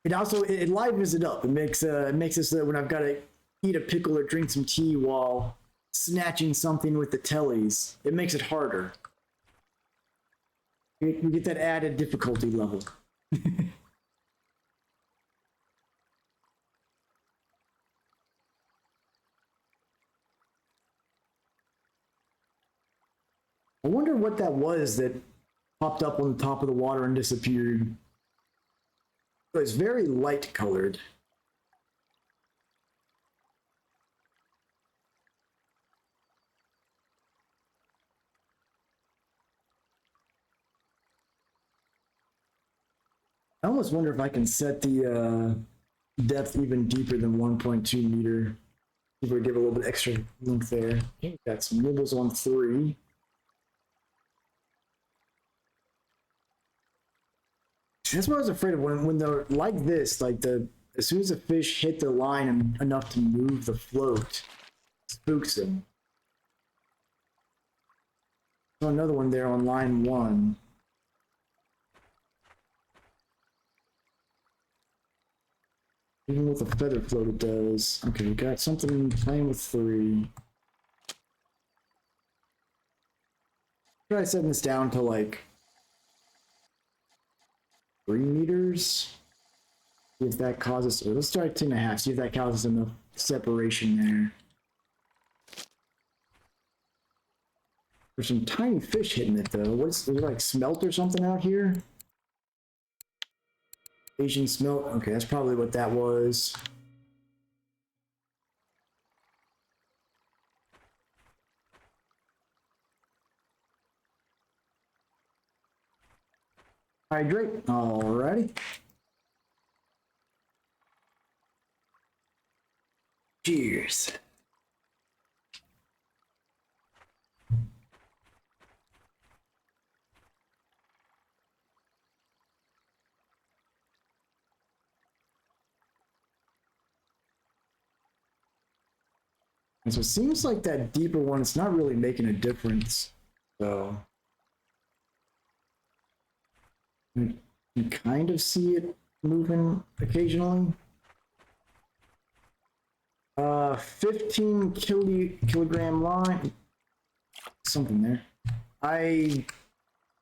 S1: It also it livens it up. It makes it so that when I've got to eat a pickle or drink some tea while snatching something with the tellies, it makes it harder. We get that added difficulty level. I wonder what that was that popped up on the top of the water and disappeared. It was very light colored. I almost wonder if I can set the depth even deeper than 1.2 meter. If we give a little bit extra length there. Okay, got some nibbles on 3. That's what I was afraid of when they're like this, like as soon as a fish hit the line enough to move the float, spooks him. So another one there on line 1. Even with a feather float it does. Okay, we got something playing with 3. Try setting this down to like 3 meters. See if that causes, let's try 2.5, see if that causes enough separation there. There's some tiny fish hitting it though. What's there, like smelt or something out here? Asian smelt. Okay, that's probably what that was. Hydrate. Alrighty. Cheers. And so it seems like that deeper one, it's not really making a difference. So you can kind of see it moving occasionally. 15 kilogram line, something there. I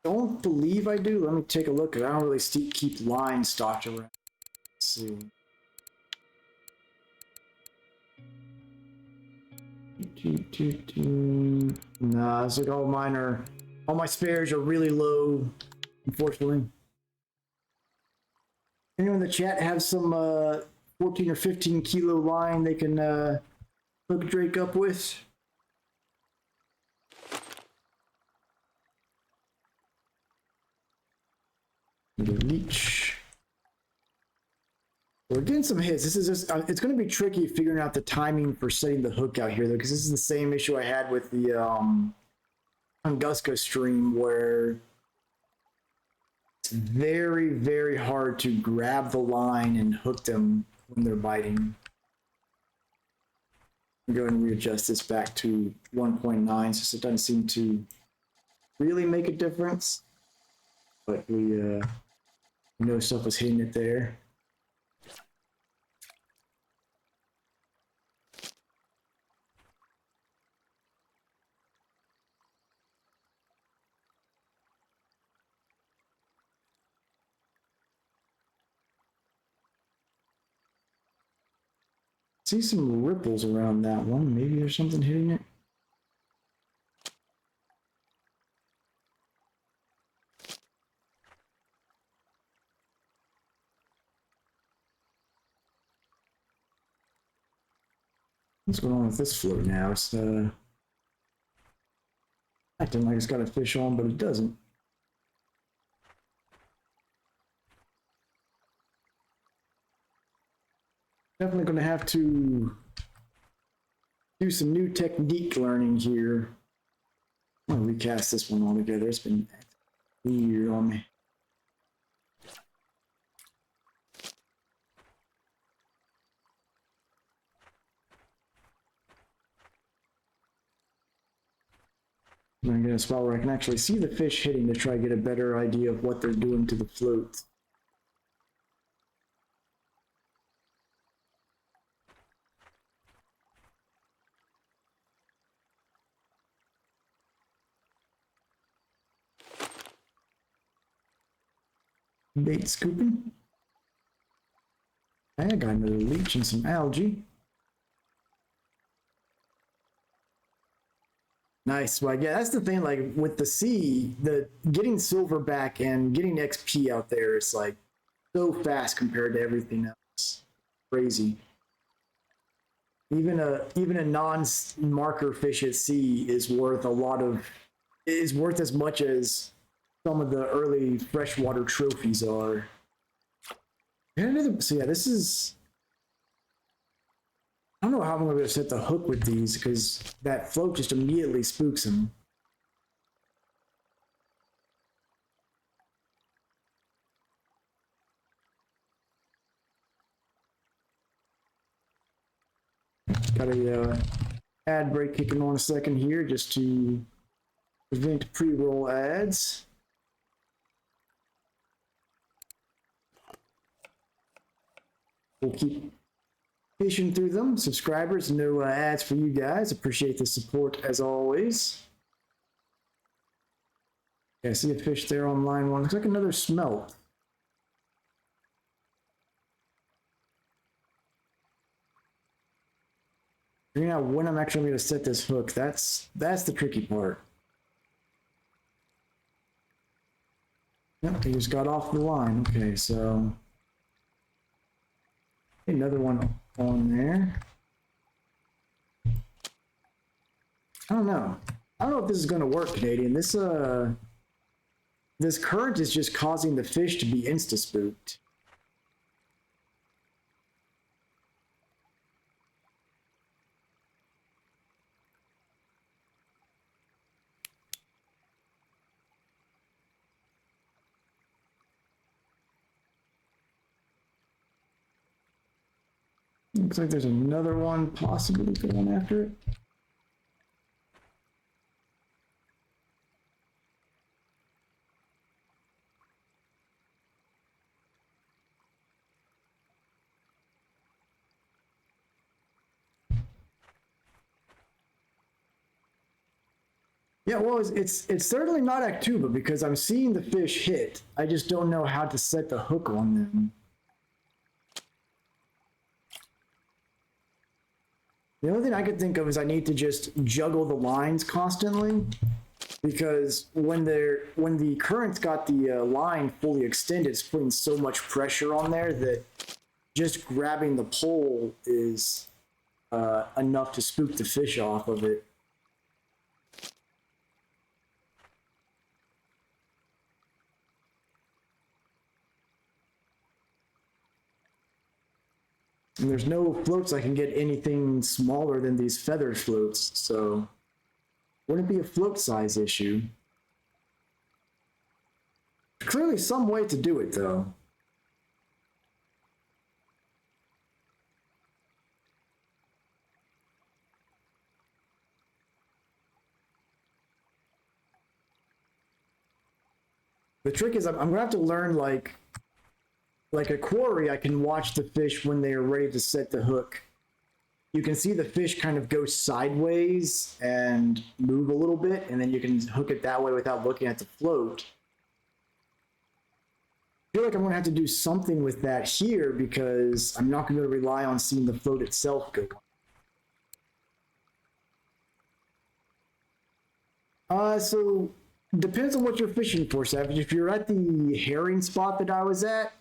S1: don't believe I do. Let me take a look. I don't really keep line stocked around. Let's see. Nah, it's like all mine are, all my spares are really low, unfortunately. Anyone in the chat have some 14 or 15 kilo line they can hook Drake up with? The reach. We're getting some hits. This is just, it's going to be tricky figuring out the timing for setting the hook out here, though, because this is the same issue I had with the Tunguska stream, where it's very, very hard to grab the line and hook them when they're biting. I'm going to readjust this back to 1.9 since it doesn't seem to really make a difference. But we know stuff was hitting it there. See some ripples around that one. Maybe there's something hitting it. What's going on with this float now? It's acting like it's got a fish on, but it doesn't. Definitely going to have to do some new technique learning here. I'm going to recast this one altogether. It's been weird on me. I'm going to get a spot where I can actually see the fish hitting to try to get a better idea of what they're doing to the float. Bait scooping. I got another leech and some algae. Nice. Well, yeah, that's the thing. Like with the sea, the getting silverback and getting XP out there is like so fast compared to everything else. Crazy. Even a non-marker fish at sea is worth as much as some of the early freshwater trophies are. So yeah, this is. I don't know how I'm going to set the hook with these because that float just immediately spooks him. Got a ad break kicking on a second here just to prevent pre-roll ads. We'll keep fishing through them. Subscribers, no ads for you guys. Appreciate the support as always. Yeah, I see a fish there on line one. Looks like another smelt. Figuring out when I'm actually going to set this hook. That's the tricky part. Yep, he just got off the line. Okay, so another one on there. I don't know. I don't know if this is going to work, Canadian. This current is just causing the fish to be insta-spooked. Looks like there's another one possibly going after it. Yeah, well, it's certainly not Actuba because I'm seeing the fish hit. I just don't know how to set the hook on them. The only thing I could think of is I need to just juggle the lines constantly, because when the current's got the line fully extended, it's putting so much pressure on there that just grabbing the pole is enough to spook the fish off of it. And there's no floats I can get anything smaller than these feather floats, so wouldn't be a float size issue. There's clearly some way to do it though. The trick is I'm gonna have to learn like a quarry. I can watch the fish when they are ready to set the hook. You can see the fish kind of go sideways and move a little bit, and then you can hook it that way without looking at the float. I feel like I'm gonna have to do something with that here because I'm not gonna rely on seeing the float itself go. So depends on what you're fishing for, Savage. If you're at the herring spot that I was at,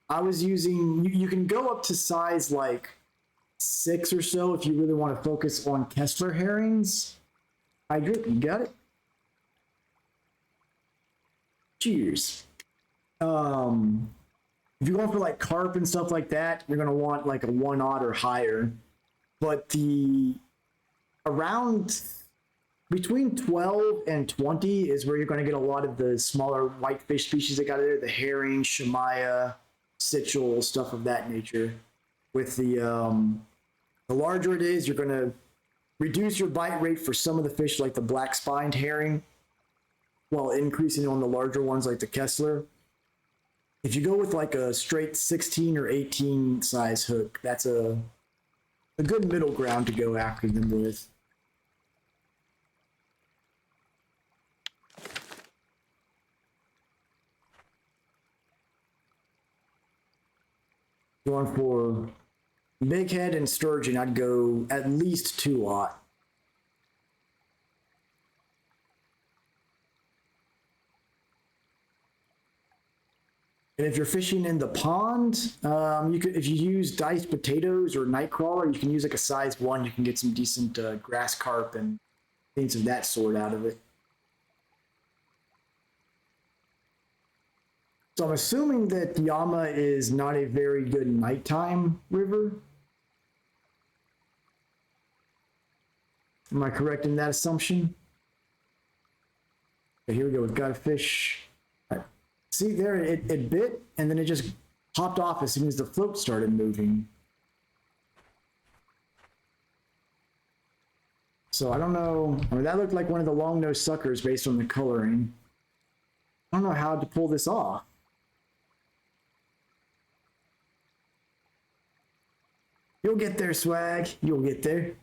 S1: I was using, you can go up to size like 6 or so if you really want to focus on Kessler herrings. Hydrate, you got it? Cheers. If you're going for like carp and stuff like that, you're going to want like a 1/0 or higher. But around between 12 and 20 is where you're going to get a lot of the smaller whitefish species that got there, the herring, shamaya, sitchel, stuff of that nature. With the larger it is, you're going to reduce your bite rate for some of the fish like the black-spined herring while increasing on the larger ones like the Kessler. If you go with like a straight 16 or 18 size hook, that's a good middle ground to go after them with. Going for big head and sturgeon, I'd go at least 2/0. And if you're fishing in the pond, you could, if you use diced potatoes or nightcrawler, you can use like a size 1. You can get some decent grass carp and things of that sort out of it. So I'm assuming that Yama is not a very good nighttime river. Am I correct in that assumption? Okay, here we go. We've got a fish. Right. See there, it bit, and then it just popped off as soon as the float started moving. So I don't know. I mean, that looked like one of the long-nosed suckers based on the coloring. I don't know how to pull this off. You'll get there, swag. You'll get there.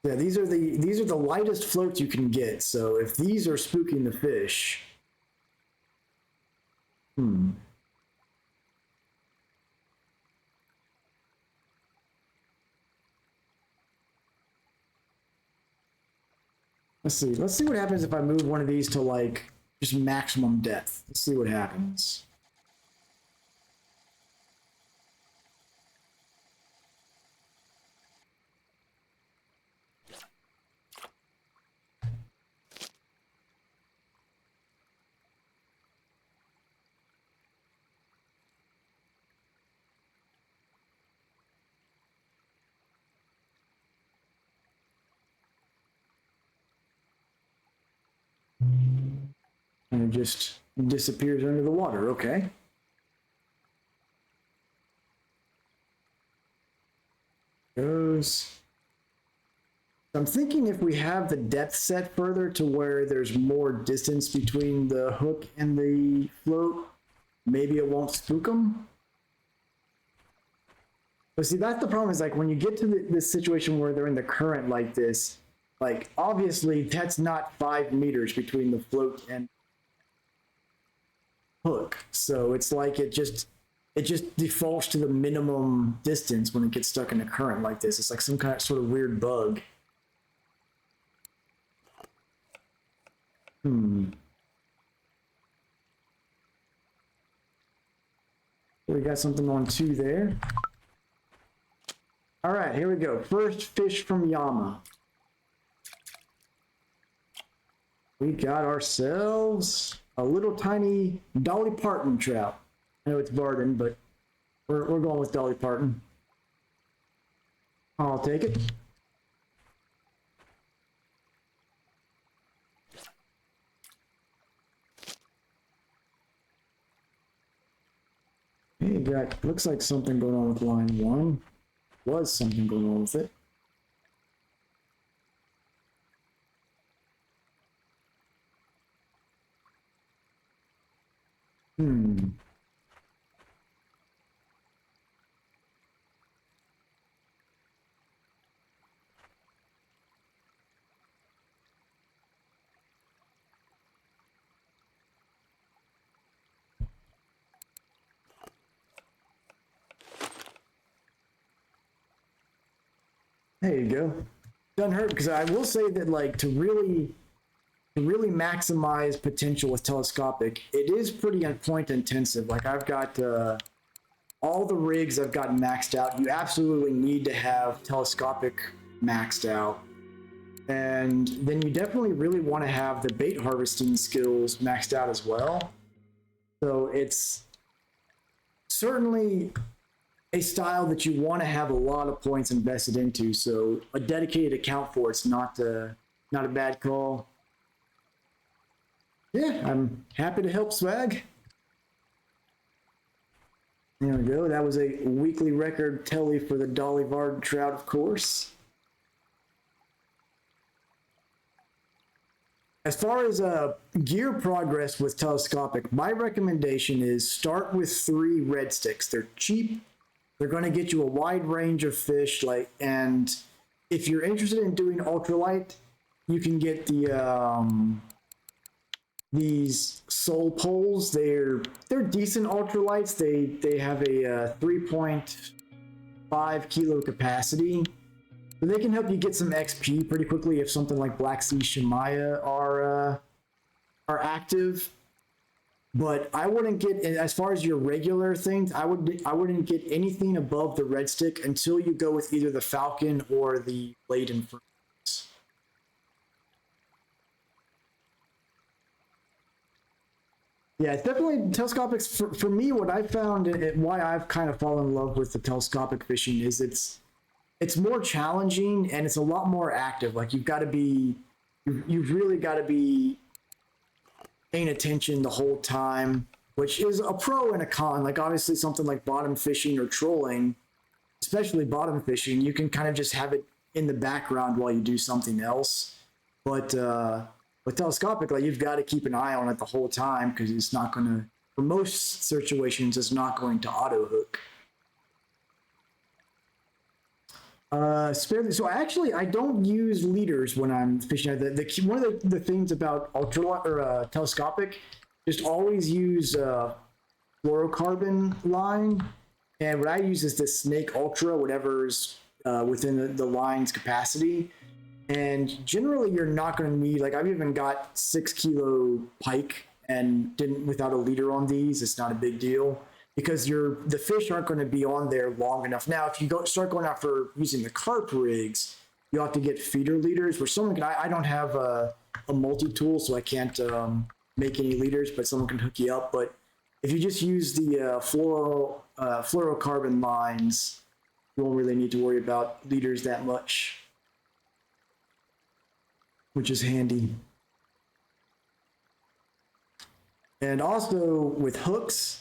S1: Yeah, these are the lightest floats you can get. So if these are spooking the fish, Let's see. Let's see what happens if I move one of these to like just maximum depth. Let's see what happens. And it just disappears under the water. Okay. Goes. I'm thinking if we have the depth set further to where there's more distance between the hook and the float, maybe it won't spook them. But see, that's the problem, is like when you get to this situation where they're in the current like this, like obviously that's not 5 meters between the float and hook. So it's like it just defaults to the minimum distance when it gets stuck in a current like this. It's like some kind of sort of weird bug. We got something on 2 there. All right, here we go. First fish from Yama. We got ourselves a little tiny Dolly Parton trout. I know it's Varden, but we're going with Dolly Parton. I'll take it. Hey, got looks like something going on with line one. Was something going on with it. There you go. Doesn't hurt, because I will say that, like, to really maximize potential with telescopic, it is pretty point intensive. Like, I've got all the rigs I've got maxed out. You absolutely need to have telescopic maxed out. And then you definitely really want to have the bait harvesting skills maxed out as well. So it's certainly a style that you want to have a lot of points invested into. So a dedicated account for it's not a bad call. Yeah, I'm happy to help, Swag. There we go. That was a weekly record telly for the Dolly Varden trout, of course. As far as gear progress with telescopic, my recommendation is start with 3 red sticks. They're cheap. They're going to get you a wide range of fish. And if you're interested in doing ultralight, you can get the these soul poles. They're decent ultralights. They have a 3.5 kilo capacity. So they can help you get some XP pretty quickly if something like Black Sea Shemaya are active. But I wouldn't get, as far as your regular things, I wouldn't get anything above the red stick until you go with either the Falcon or the Laden Furnace. Yeah, it's definitely telescopics. For me, what I found and why I've kind of fallen in love with the telescopic fishing is it's more challenging and it's a lot more active. Like you've really got to be paying attention the whole time, which is a pro and a con. Like obviously something like bottom fishing or trolling, especially bottom fishing, you can kind of just have it in the background while you do something else. But with telescopic, like you've got to keep an eye on it the whole time because it's not going to, for most situations, it's not going to auto hook. So actually, I don't use leaders when I'm fishing. One of the things about telescopic, just always use fluorocarbon line, and what I use is the Snake Ultra, whatever's within the line's capacity. And generally, you're not going to need, like I've even got 6 kilo pike and didn't without a leader on these. It's not a big deal. Because the fish aren't going to be on there long enough. Now, if you start going after using the carp rigs, you have to get feeder leaders. Where someone can, I don't have a multi-tool, so I can't make any leaders, but someone can hook you up. But if you just use the fluorocarbon lines, you won't really need to worry about leaders that much, which is handy. And also with hooks,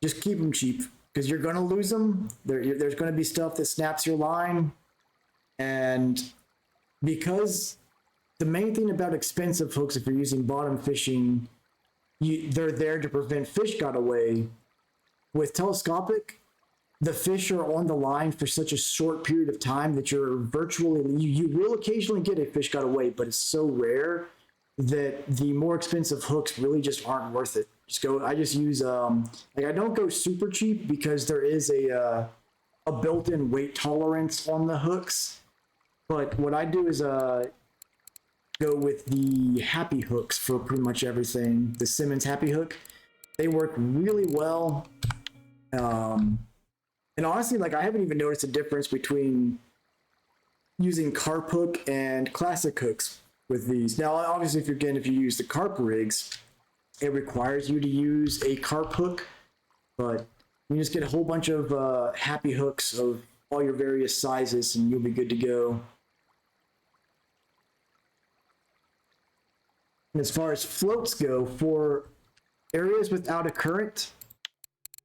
S1: just keep them cheap because you're going to lose them. There's going to be stuff that snaps your line. And because the main thing about expensive hooks, if you're using bottom fishing, they're there to prevent fish got away. With telescopic, the fish are on the line for such a short period of time that you will occasionally get a fish got away, but it's so rare that the more expensive hooks really just aren't worth it. I just use I don't go super cheap because there is a built-in weight tolerance on the hooks. But what I do is go with the happy hooks for pretty much everything. The Simmons happy hook, they work really well. And honestly, like I haven't even noticed a difference between using carp hook and classic hooks with these. Now, obviously, if you use the carp rigs, it requires you to use a carp hook, but you just get a whole bunch of happy hooks of all your various sizes and you'll be good to go. And as far as floats go, for areas without a current,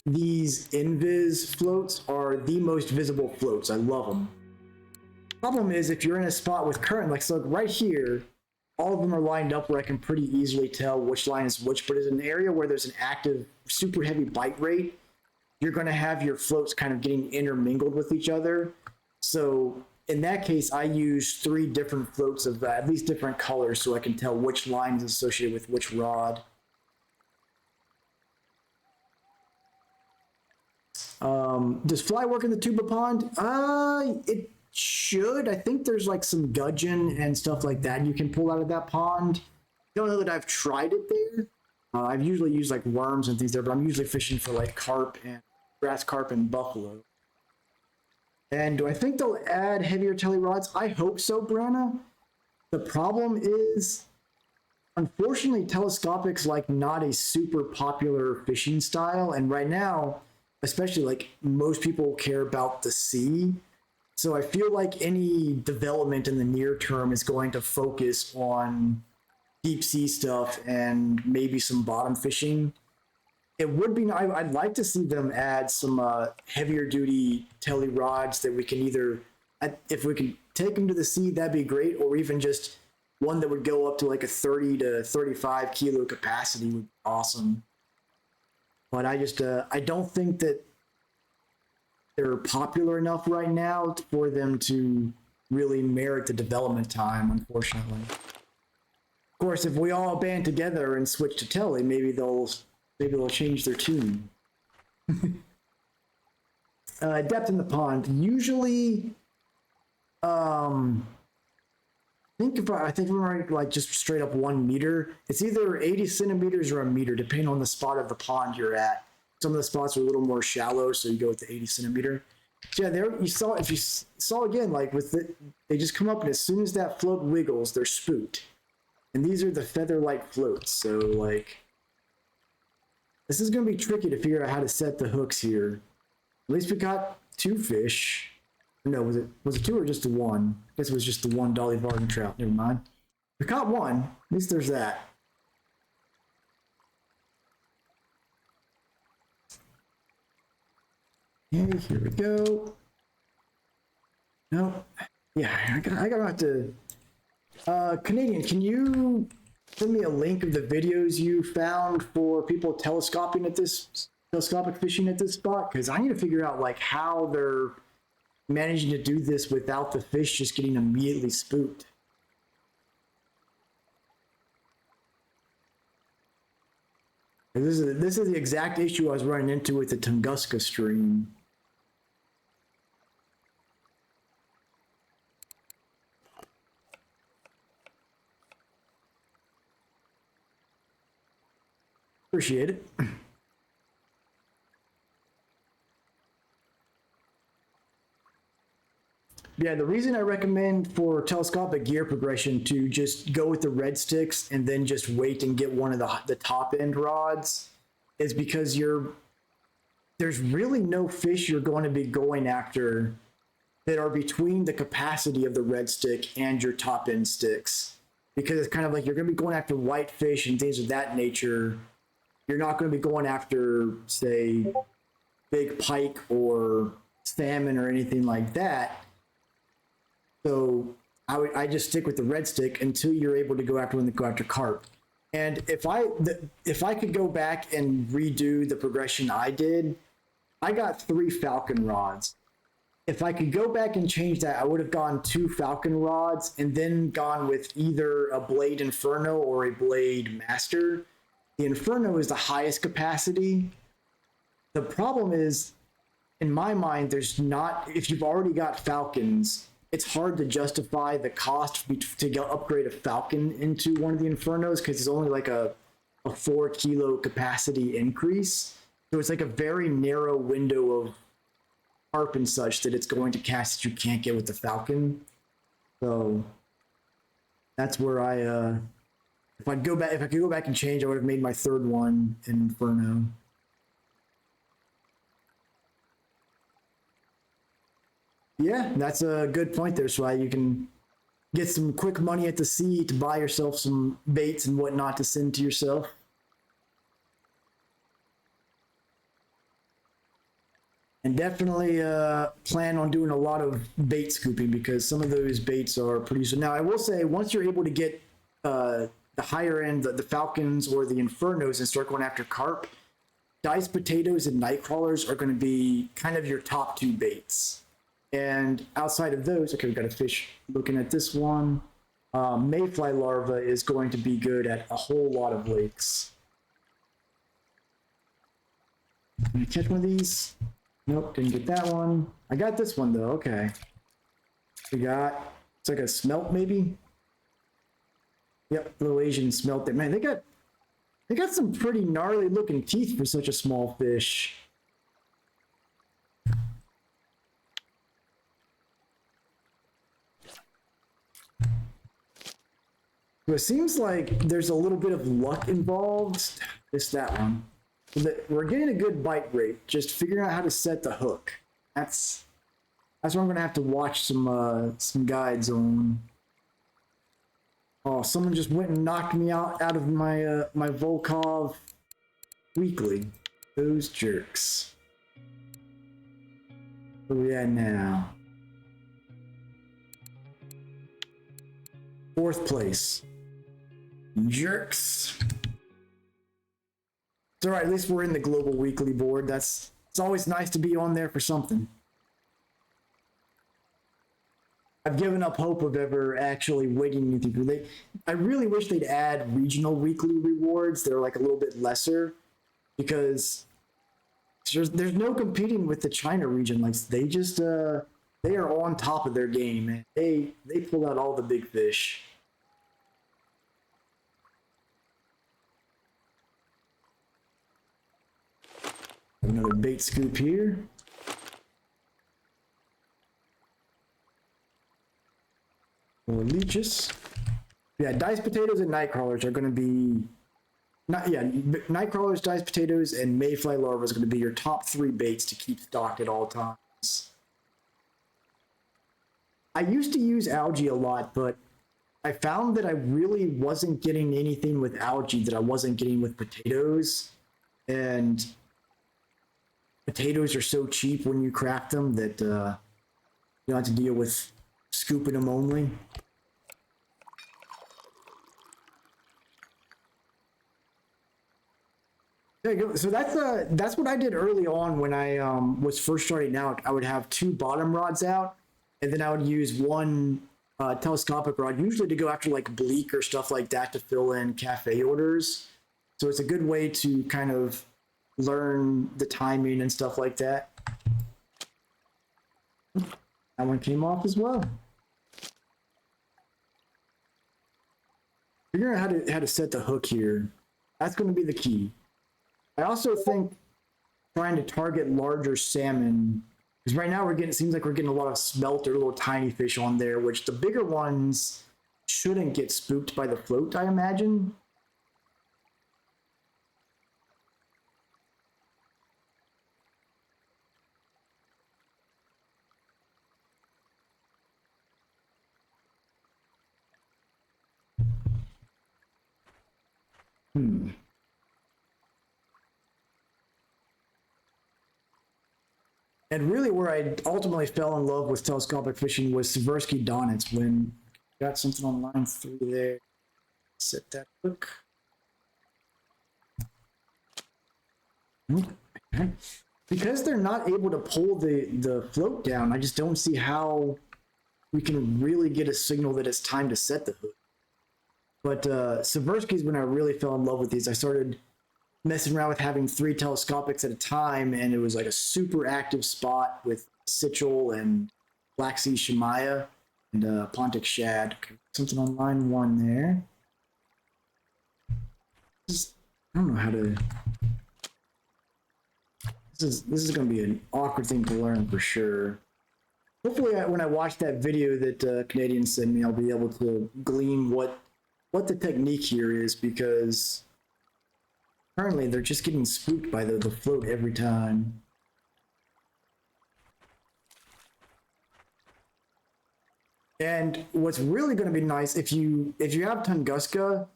S1: these invis floats are the most visible floats. I love them. Problem is, if you're in a spot with current, like so right here, all of them are lined up where I can pretty easily tell which line is which, but in an area where there's an active, super heavy bite rate, you're going to have your floats kind of getting intermingled with each other. So in that case, I use 3 different floats of at least different colors so I can tell which line is associated with which rod. Does fly work in the tuba pond? It should. I think there's like some gudgeon and stuff like that you can pull out of that pond. Don't know that I've tried it there. I've usually used like worms and things there, but I'm usually fishing for like carp and grass carp and buffalo. And do I think they'll add heavier telly rods? I hope so, Brianna. The problem is, unfortunately, telescopic's like not a super popular fishing style, and right now, especially like most people care about the sea. So I feel like any development in the near term is going to focus on deep sea stuff and maybe some bottom fishing. It would be, I'd like to see them add some heavier duty telly rods that we can either, if we can take them to the sea, that'd be great, or even just one that would go up to like a 30 to 35 kilo capacity would be awesome. But I just, I don't think that they're popular enough right now for them to really merit the development time, unfortunately. Of course, if we all band together and switch to telly, maybe they'll change their tune. Depth in the pond. Usually, I think we're like just straight up 1 meter. It's either 80 centimeters or a meter, depending on the spot of the pond you're at. Some of the spots are a little more shallow, so you go with the 80 centimeter. So yeah, there you saw. If you saw again, like with they just come up, and as soon as that float wiggles, they're spooked. And these are the feather-light floats. So like, this is going to be tricky to figure out how to set the hooks here. At least we got 2 fish. No, was it 2 or just the 1? I guess it was just the 1 Dolly Varden trout. Never mind. We caught 1. At least there's that. Okay, here we go. No, yeah, I gotta have to. Canadian, can you send me a link of the videos you found for people telescopic fishing at this spot? Because I need to figure out like how they're managing to do this without the fish just getting immediately spooked. This is the exact issue I was running into with the Tunguska stream. Appreciate it. Yeah, the reason I recommend for telescopic gear progression to just go with the red sticks and then just wait and get one of the top end rods is because there's really no fish you're going to be going after that are between the capacity of the red stick and your top end sticks. Because it's kind of like you're going to be going after whitefish and things of that nature. You're not going to be going after, say, big pike or salmon or anything like that. So I just stick with the red stick until you're able to go after carp. And if I could go back and redo the progression I did, I got 3 falcon rods. If I could go back and change that, I would have gone 2 falcon rods and then gone with either a blade inferno or a blade master. The inferno is the highest capacity. The problem is, in my mind, if you've already got falcons, it's hard to justify the cost to upgrade a falcon into one of the infernos because it's only like a 4 kilo capacity increase. So it's like a very narrow window of harp and such that it's going to cast that you can't get with the falcon. So that's where I If I could go back and change, I would have made my third one in Inferno. Yeah, that's a good point there, Swai. You can get some quick money at the sea to buy yourself some baits and whatnot to send to yourself. And definitely plan on doing a lot of bait scooping because some of those baits are pretty useful. Now, I will say, once you're able to get the higher end, the Falcons or the Infernos, and start going after carp, diced potatoes and night crawlers are going to be kind of your top two baits. And outside of those, okay, we've got a fish looking at this one. Mayfly larva is going to be good at a whole lot of lakes. Can I catch one of these? Nope, didn't get that one. I got this one though, okay. We got, it's like a smelt maybe? Yep, little Asian smelt there. Man, they got some pretty gnarly looking teeth for such a small fish. So it seems like there's a little bit of luck involved. It's that one. We're getting a good bite rate, just figuring out how to set the hook. That's what I'm gonna have to watch some guides on. Oh, someone just went and knocked me out of my my Volkov weekly. Those jerks. Where we at now? 4th place. Jerks. It's all right, at least we're in the global weekly board. It's always nice to be on there for something. I've given up hope of ever actually winning anything. I really wish they'd add regional weekly rewards. They're like a little bit lesser because there's no competing with the China region. Like they just they are on top of their game, man. They pull out all the big fish. Another bait scoop here. More leeches. Yeah, diced potatoes and night crawlers are going to be night crawlers, diced potatoes, and mayfly larvae is going to be your top 3 baits to keep stocked at all times. I used to use algae a lot, but I found that I really wasn't getting anything with algae that I wasn't getting with potatoes, and potatoes are so cheap when you craft them that you don't have to deal with scooping them only. There you go. So that's what I did early on when I was first starting out. I would have 2 bottom rods out, and then I would use one telescopic rod, usually to go after like bleak or stuff like that to fill in cafe orders. So it's a good way to kind of learn the timing and stuff like that. That one came off as well. Figuring out how to set the hook here, that's going to be the key. I also think trying to target larger salmon, because right now seems like we're getting a lot of smelter, little tiny fish on there, which the bigger ones shouldn't get spooked by the float, I imagine. And really where I ultimately fell in love with telescopic fishing was Seversky Donitz, when got something on line 3 there. Set that hook. Okay. Because they're not able to pull the float down, I just don't see how we can really get a signal that it's time to set the hook. But Seversky's when I really fell in love with these. I started messing around with having 3 telescopics at a time, and it was like a super active spot with Sichel and Black Sea Shemaya and Pontic Shad. Okay, something on line 1 there. I don't know how to. This is going to be an awkward thing to learn for sure. Hopefully, when I watch that video that Canadians send me, I'll be able to glean what what the technique here is, because currently they're just getting spooked by the float every time. And what's really going to be nice, if you have Tunguska,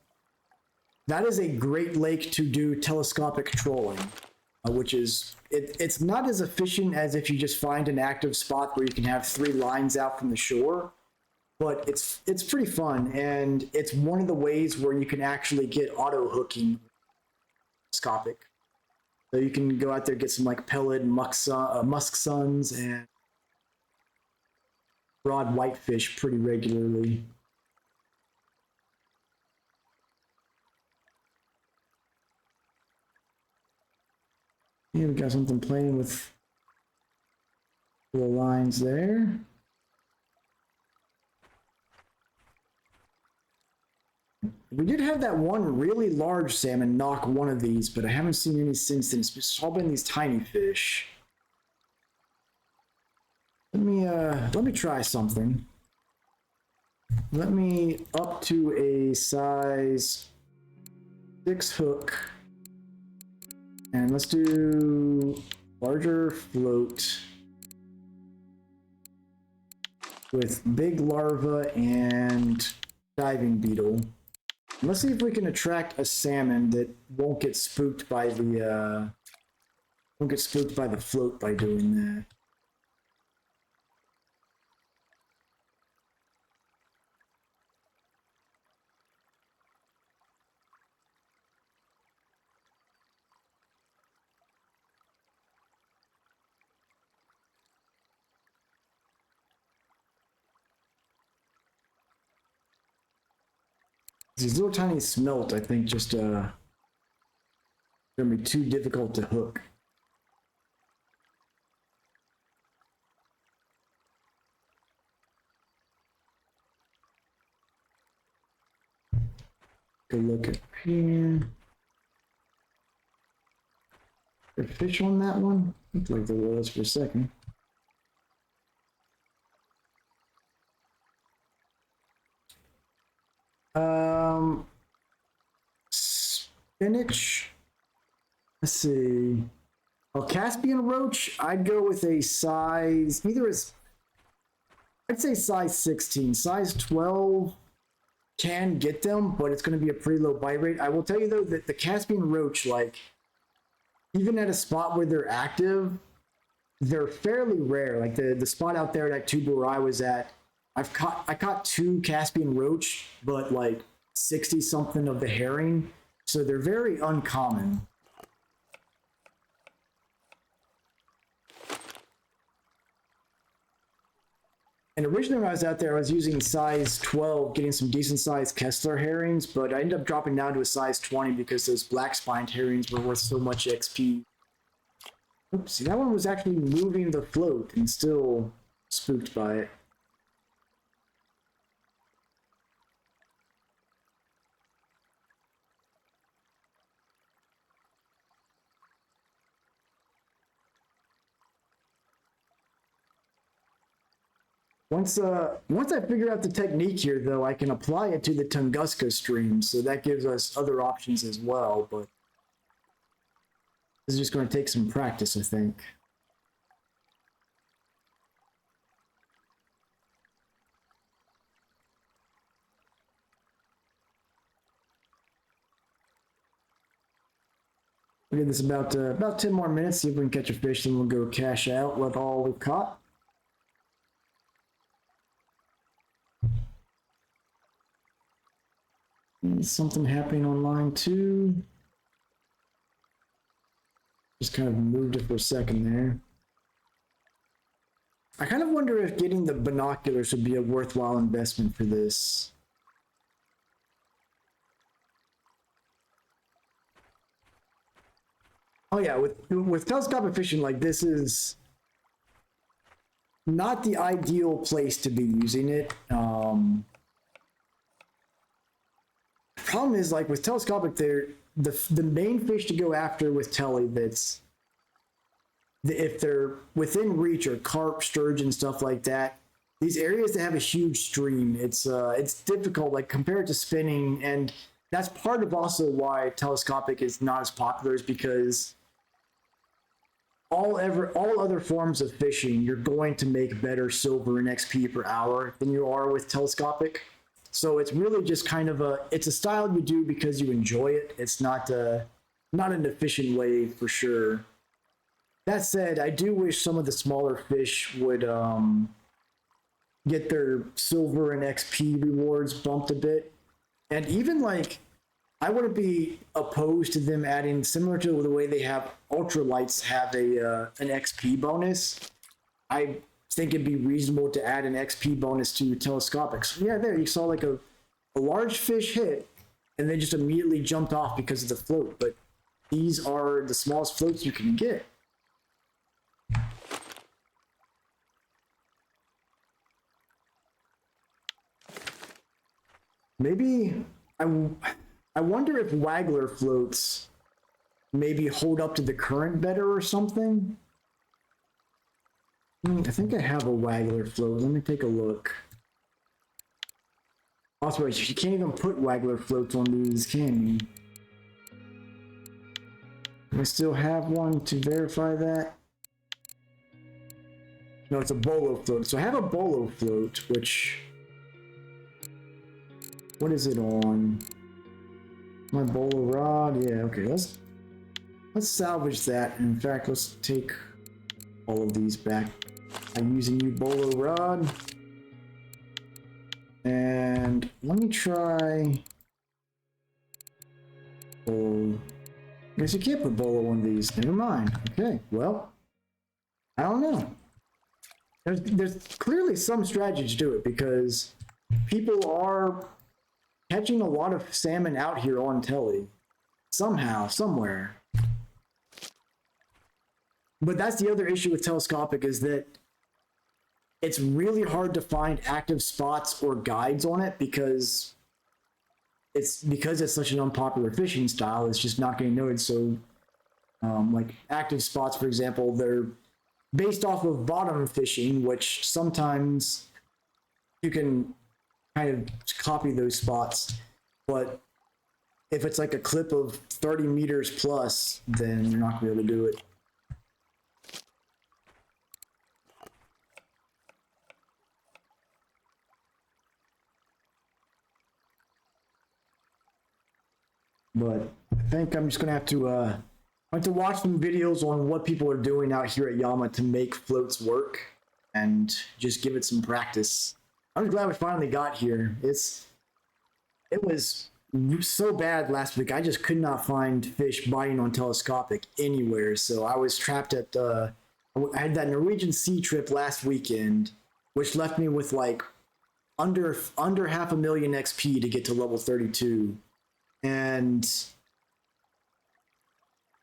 S1: that is a great lake to do telescopic trolling, which is it's not as efficient as if you just find an active spot where you can have 3 lines out from the shore, but it's pretty fun, and it's one of the ways where you can actually get auto hooking telescopic. So you can go out there, get some like pellet musk suns and broad whitefish pretty regularly. Yeah, we got something playing with the lines there. We did have that one really large salmon knock one of these, but I haven't seen any since then. It's all been these tiny fish. Let me try something. Let me up to a size 6 hook. And let's do larger float with big larva and diving beetle. And let's see if we can attract a salmon that won't get spooked by the float by doing that. These little tiny smelt, I think, just gonna be too difficult to hook. Good look at here. There fish on that one? Looked like there was for a second. Spinach. Let's see. Oh, Caspian roach. I'd go with a size I'd say size 16. Size 12 can get them, but it's going to be a pretty low bite rate. I will tell you though that the Caspian roach, like, even at a spot where they're active, they're fairly rare. Like the spot out there at Tuba where I was at, I caught 2 Caspian roach, but like 60 something of the herring. So they're very uncommon. And originally when I was out there, I was using size 12, getting some decent sized Kessler herrings, but I ended up dropping down to a size 20 because those black spined herrings were worth so much XP. Oops, see, that one was actually moving the float and still spooked by it. Once I figure out the technique here, though, I can apply it to the Tunguska stream, so that gives us other options as well, but this is just going to take some practice, I think. We'll give this about 10 more minutes, see if we can catch a fish, then we'll go cash out with all we've caught. Something happening on line 2. Just kind of moved it for a second there. I kind of wonder if getting the binoculars would be a worthwhile investment for this. Oh yeah, with telescopic fishing, like, this is not the ideal place to be using it. Problem is, like, with telescopic, the main fish to go after with tele, if they're within reach, are carp, sturgeon, stuff like that. these areas that have a huge stream, it's difficult, like compared to spinning, and that's part of also why telescopic is not as popular, is because all other forms of fishing, you're going to make better silver and XP per hour than you are with telescopic. So it's really just kind of it's a style you do because you enjoy it. It's not an efficient way for sure. That said, I do wish some of the smaller fish would get their silver and XP rewards bumped a bit. And even like, I wouldn't be opposed to them adding, similar to the way they have ultralights have an XP bonus. I think it'd be reasonable to add an XP bonus to telescopics. Yeah, there you saw like a large fish hit and then just immediately jumped off because of the float. But these are the smallest floats you can get. Maybe I wonder if waggler floats maybe hold up to the current better or something. I think I have a waggler float. Let me take a look. Also, you can't even put waggler floats on these, can you? Do I still have one to verify that? No, it's a bolo float. So I have a bolo float, which... What is it on? My bolo rod? Yeah, okay. Let's salvage that. In fact, let's take all of these back. I'm using new bolo rod. And let me try... Oh, I guess you can't put bolo on these. Never mind. Okay, well, I don't know. There's clearly some strategy to do it because people are catching a lot of salmon out here on telly. Somehow, somewhere. But that's the other issue with telescopic, is that it's really hard to find active spots or guides on it because it's such an unpopular fishing style. It's just not getting noted. So like active spots, for example, they're based off of bottom fishing, which sometimes you can kind of copy those spots. But if it's like a clip of 30 meters plus, then you're not going to be able to do it. But I think I'm just gonna have to watch some videos on what people are doing out here at Yama to make floats work, and just give it some practice. I'm glad we finally got here. It was so bad last week. I just could not find fish biting on telescopic anywhere. So I was trapped at I had that Norwegian sea trip last weekend, which left me with like under 500,000 XP to get to level 32. And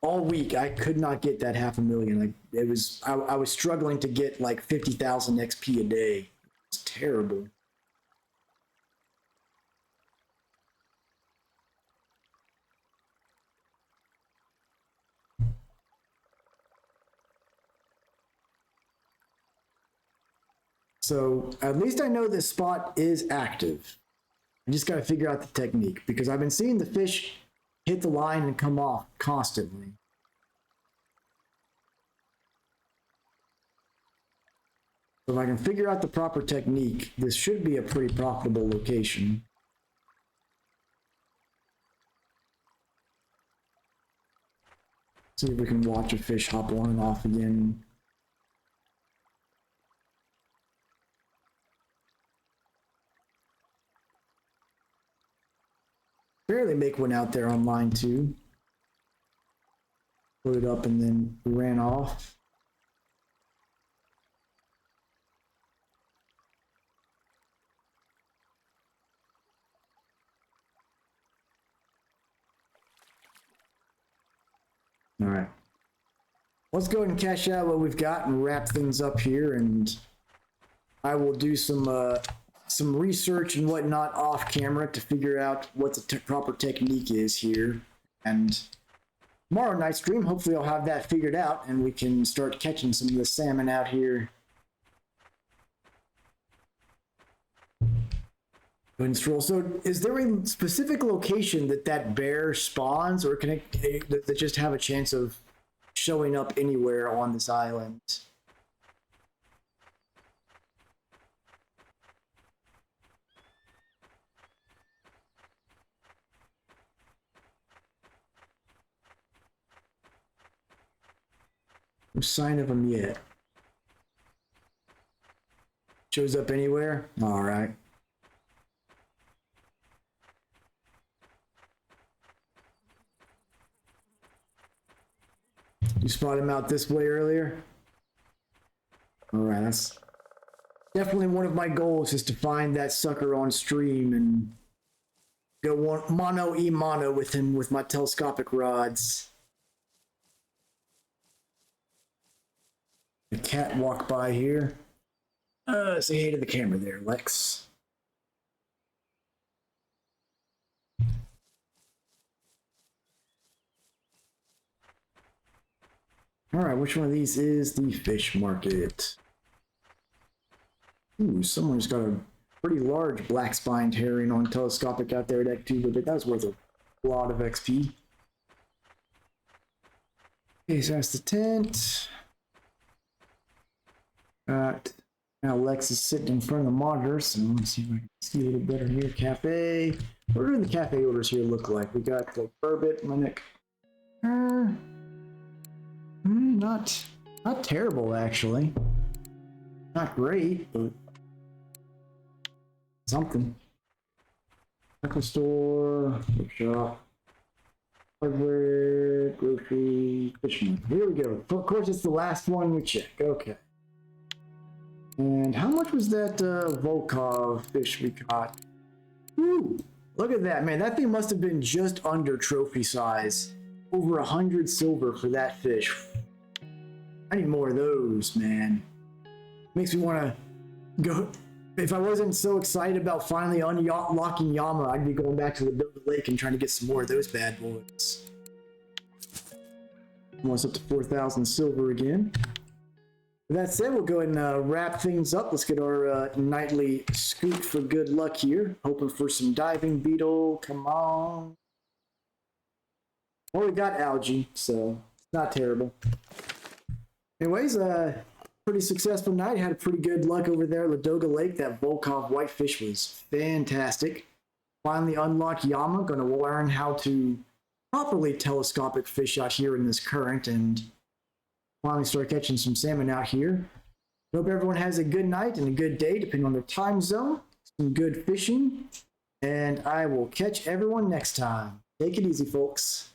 S1: all week I could not get that 500,000. Like it was, I was struggling to get like 50,000 XP a day. It's terrible. So at least I know this spot is active. I just got to figure out the technique because I've been seeing the fish hit the line and come off constantly. So if I can figure out the proper technique, this should be a pretty profitable location. See if we can watch a fish hop on and off again. Barely make one out there on line 2. Put it up and then ran off. All right. Let's go ahead and cash out what we've got and wrap things up here, and I will do some research and whatnot off camera to figure out what the proper technique is here. And tomorrow night stream, hopefully I'll have that figured out and we can start catching some of the salmon out here. and stroll. So, is there a specific location that bear spawns, or can it does it just have a chance of showing up anywhere on this island? No sign of him yet. Shows up anywhere? All right. You spotted him out this way earlier? All right, that's definitely one of my goals, is to find that sucker on stream and go mano a mano with him with my telescopic rods. The cat walk by here. Say hey to the camera there, Lex. All right, which one of these is the fish market? Ooh, someone's got a pretty large black spined herring on telescopic out there at Act 2, but that was worth a lot of XP. Okay, so that's the tent. Now Lex is sitting in front of the monitor, so let's see if I can see a little better here. Cafe. What do the cafe orders here look like? We got the burbot, Linux. Not terrible actually. Not great, but something. Liquor store, bookshop, hardware, grocery, fishing. Here we go. Of course, it's the last one we check. Okay. And how much was that Volkov fish we caught? Ooh, look at that, man. That thing must have been just under trophy size. Over 100 silver for that fish. I need more of those, man. Makes me want to go. If I wasn't so excited about finally unlocking Yama, I'd be going back to the lake and trying to get some more of those bad boys. Almost up to 4,000 silver again. With that said, we'll go ahead and wrap things up. Let's get our nightly scoop for good luck here. Hoping for some diving beetle. Come on. Well, we got algae, so it's not terrible. Anyways, pretty successful night. Had a pretty good luck over there at Ladoga Lake. That Volkov whitefish was fantastic. Finally unlocked Yama. Going to learn how to properly telescopic fish out here in this current and finally start catching some salmon out here. Hope everyone has a good night and a good day, depending on their time zone. Some good fishing. And I will catch everyone next time. Take it easy, folks.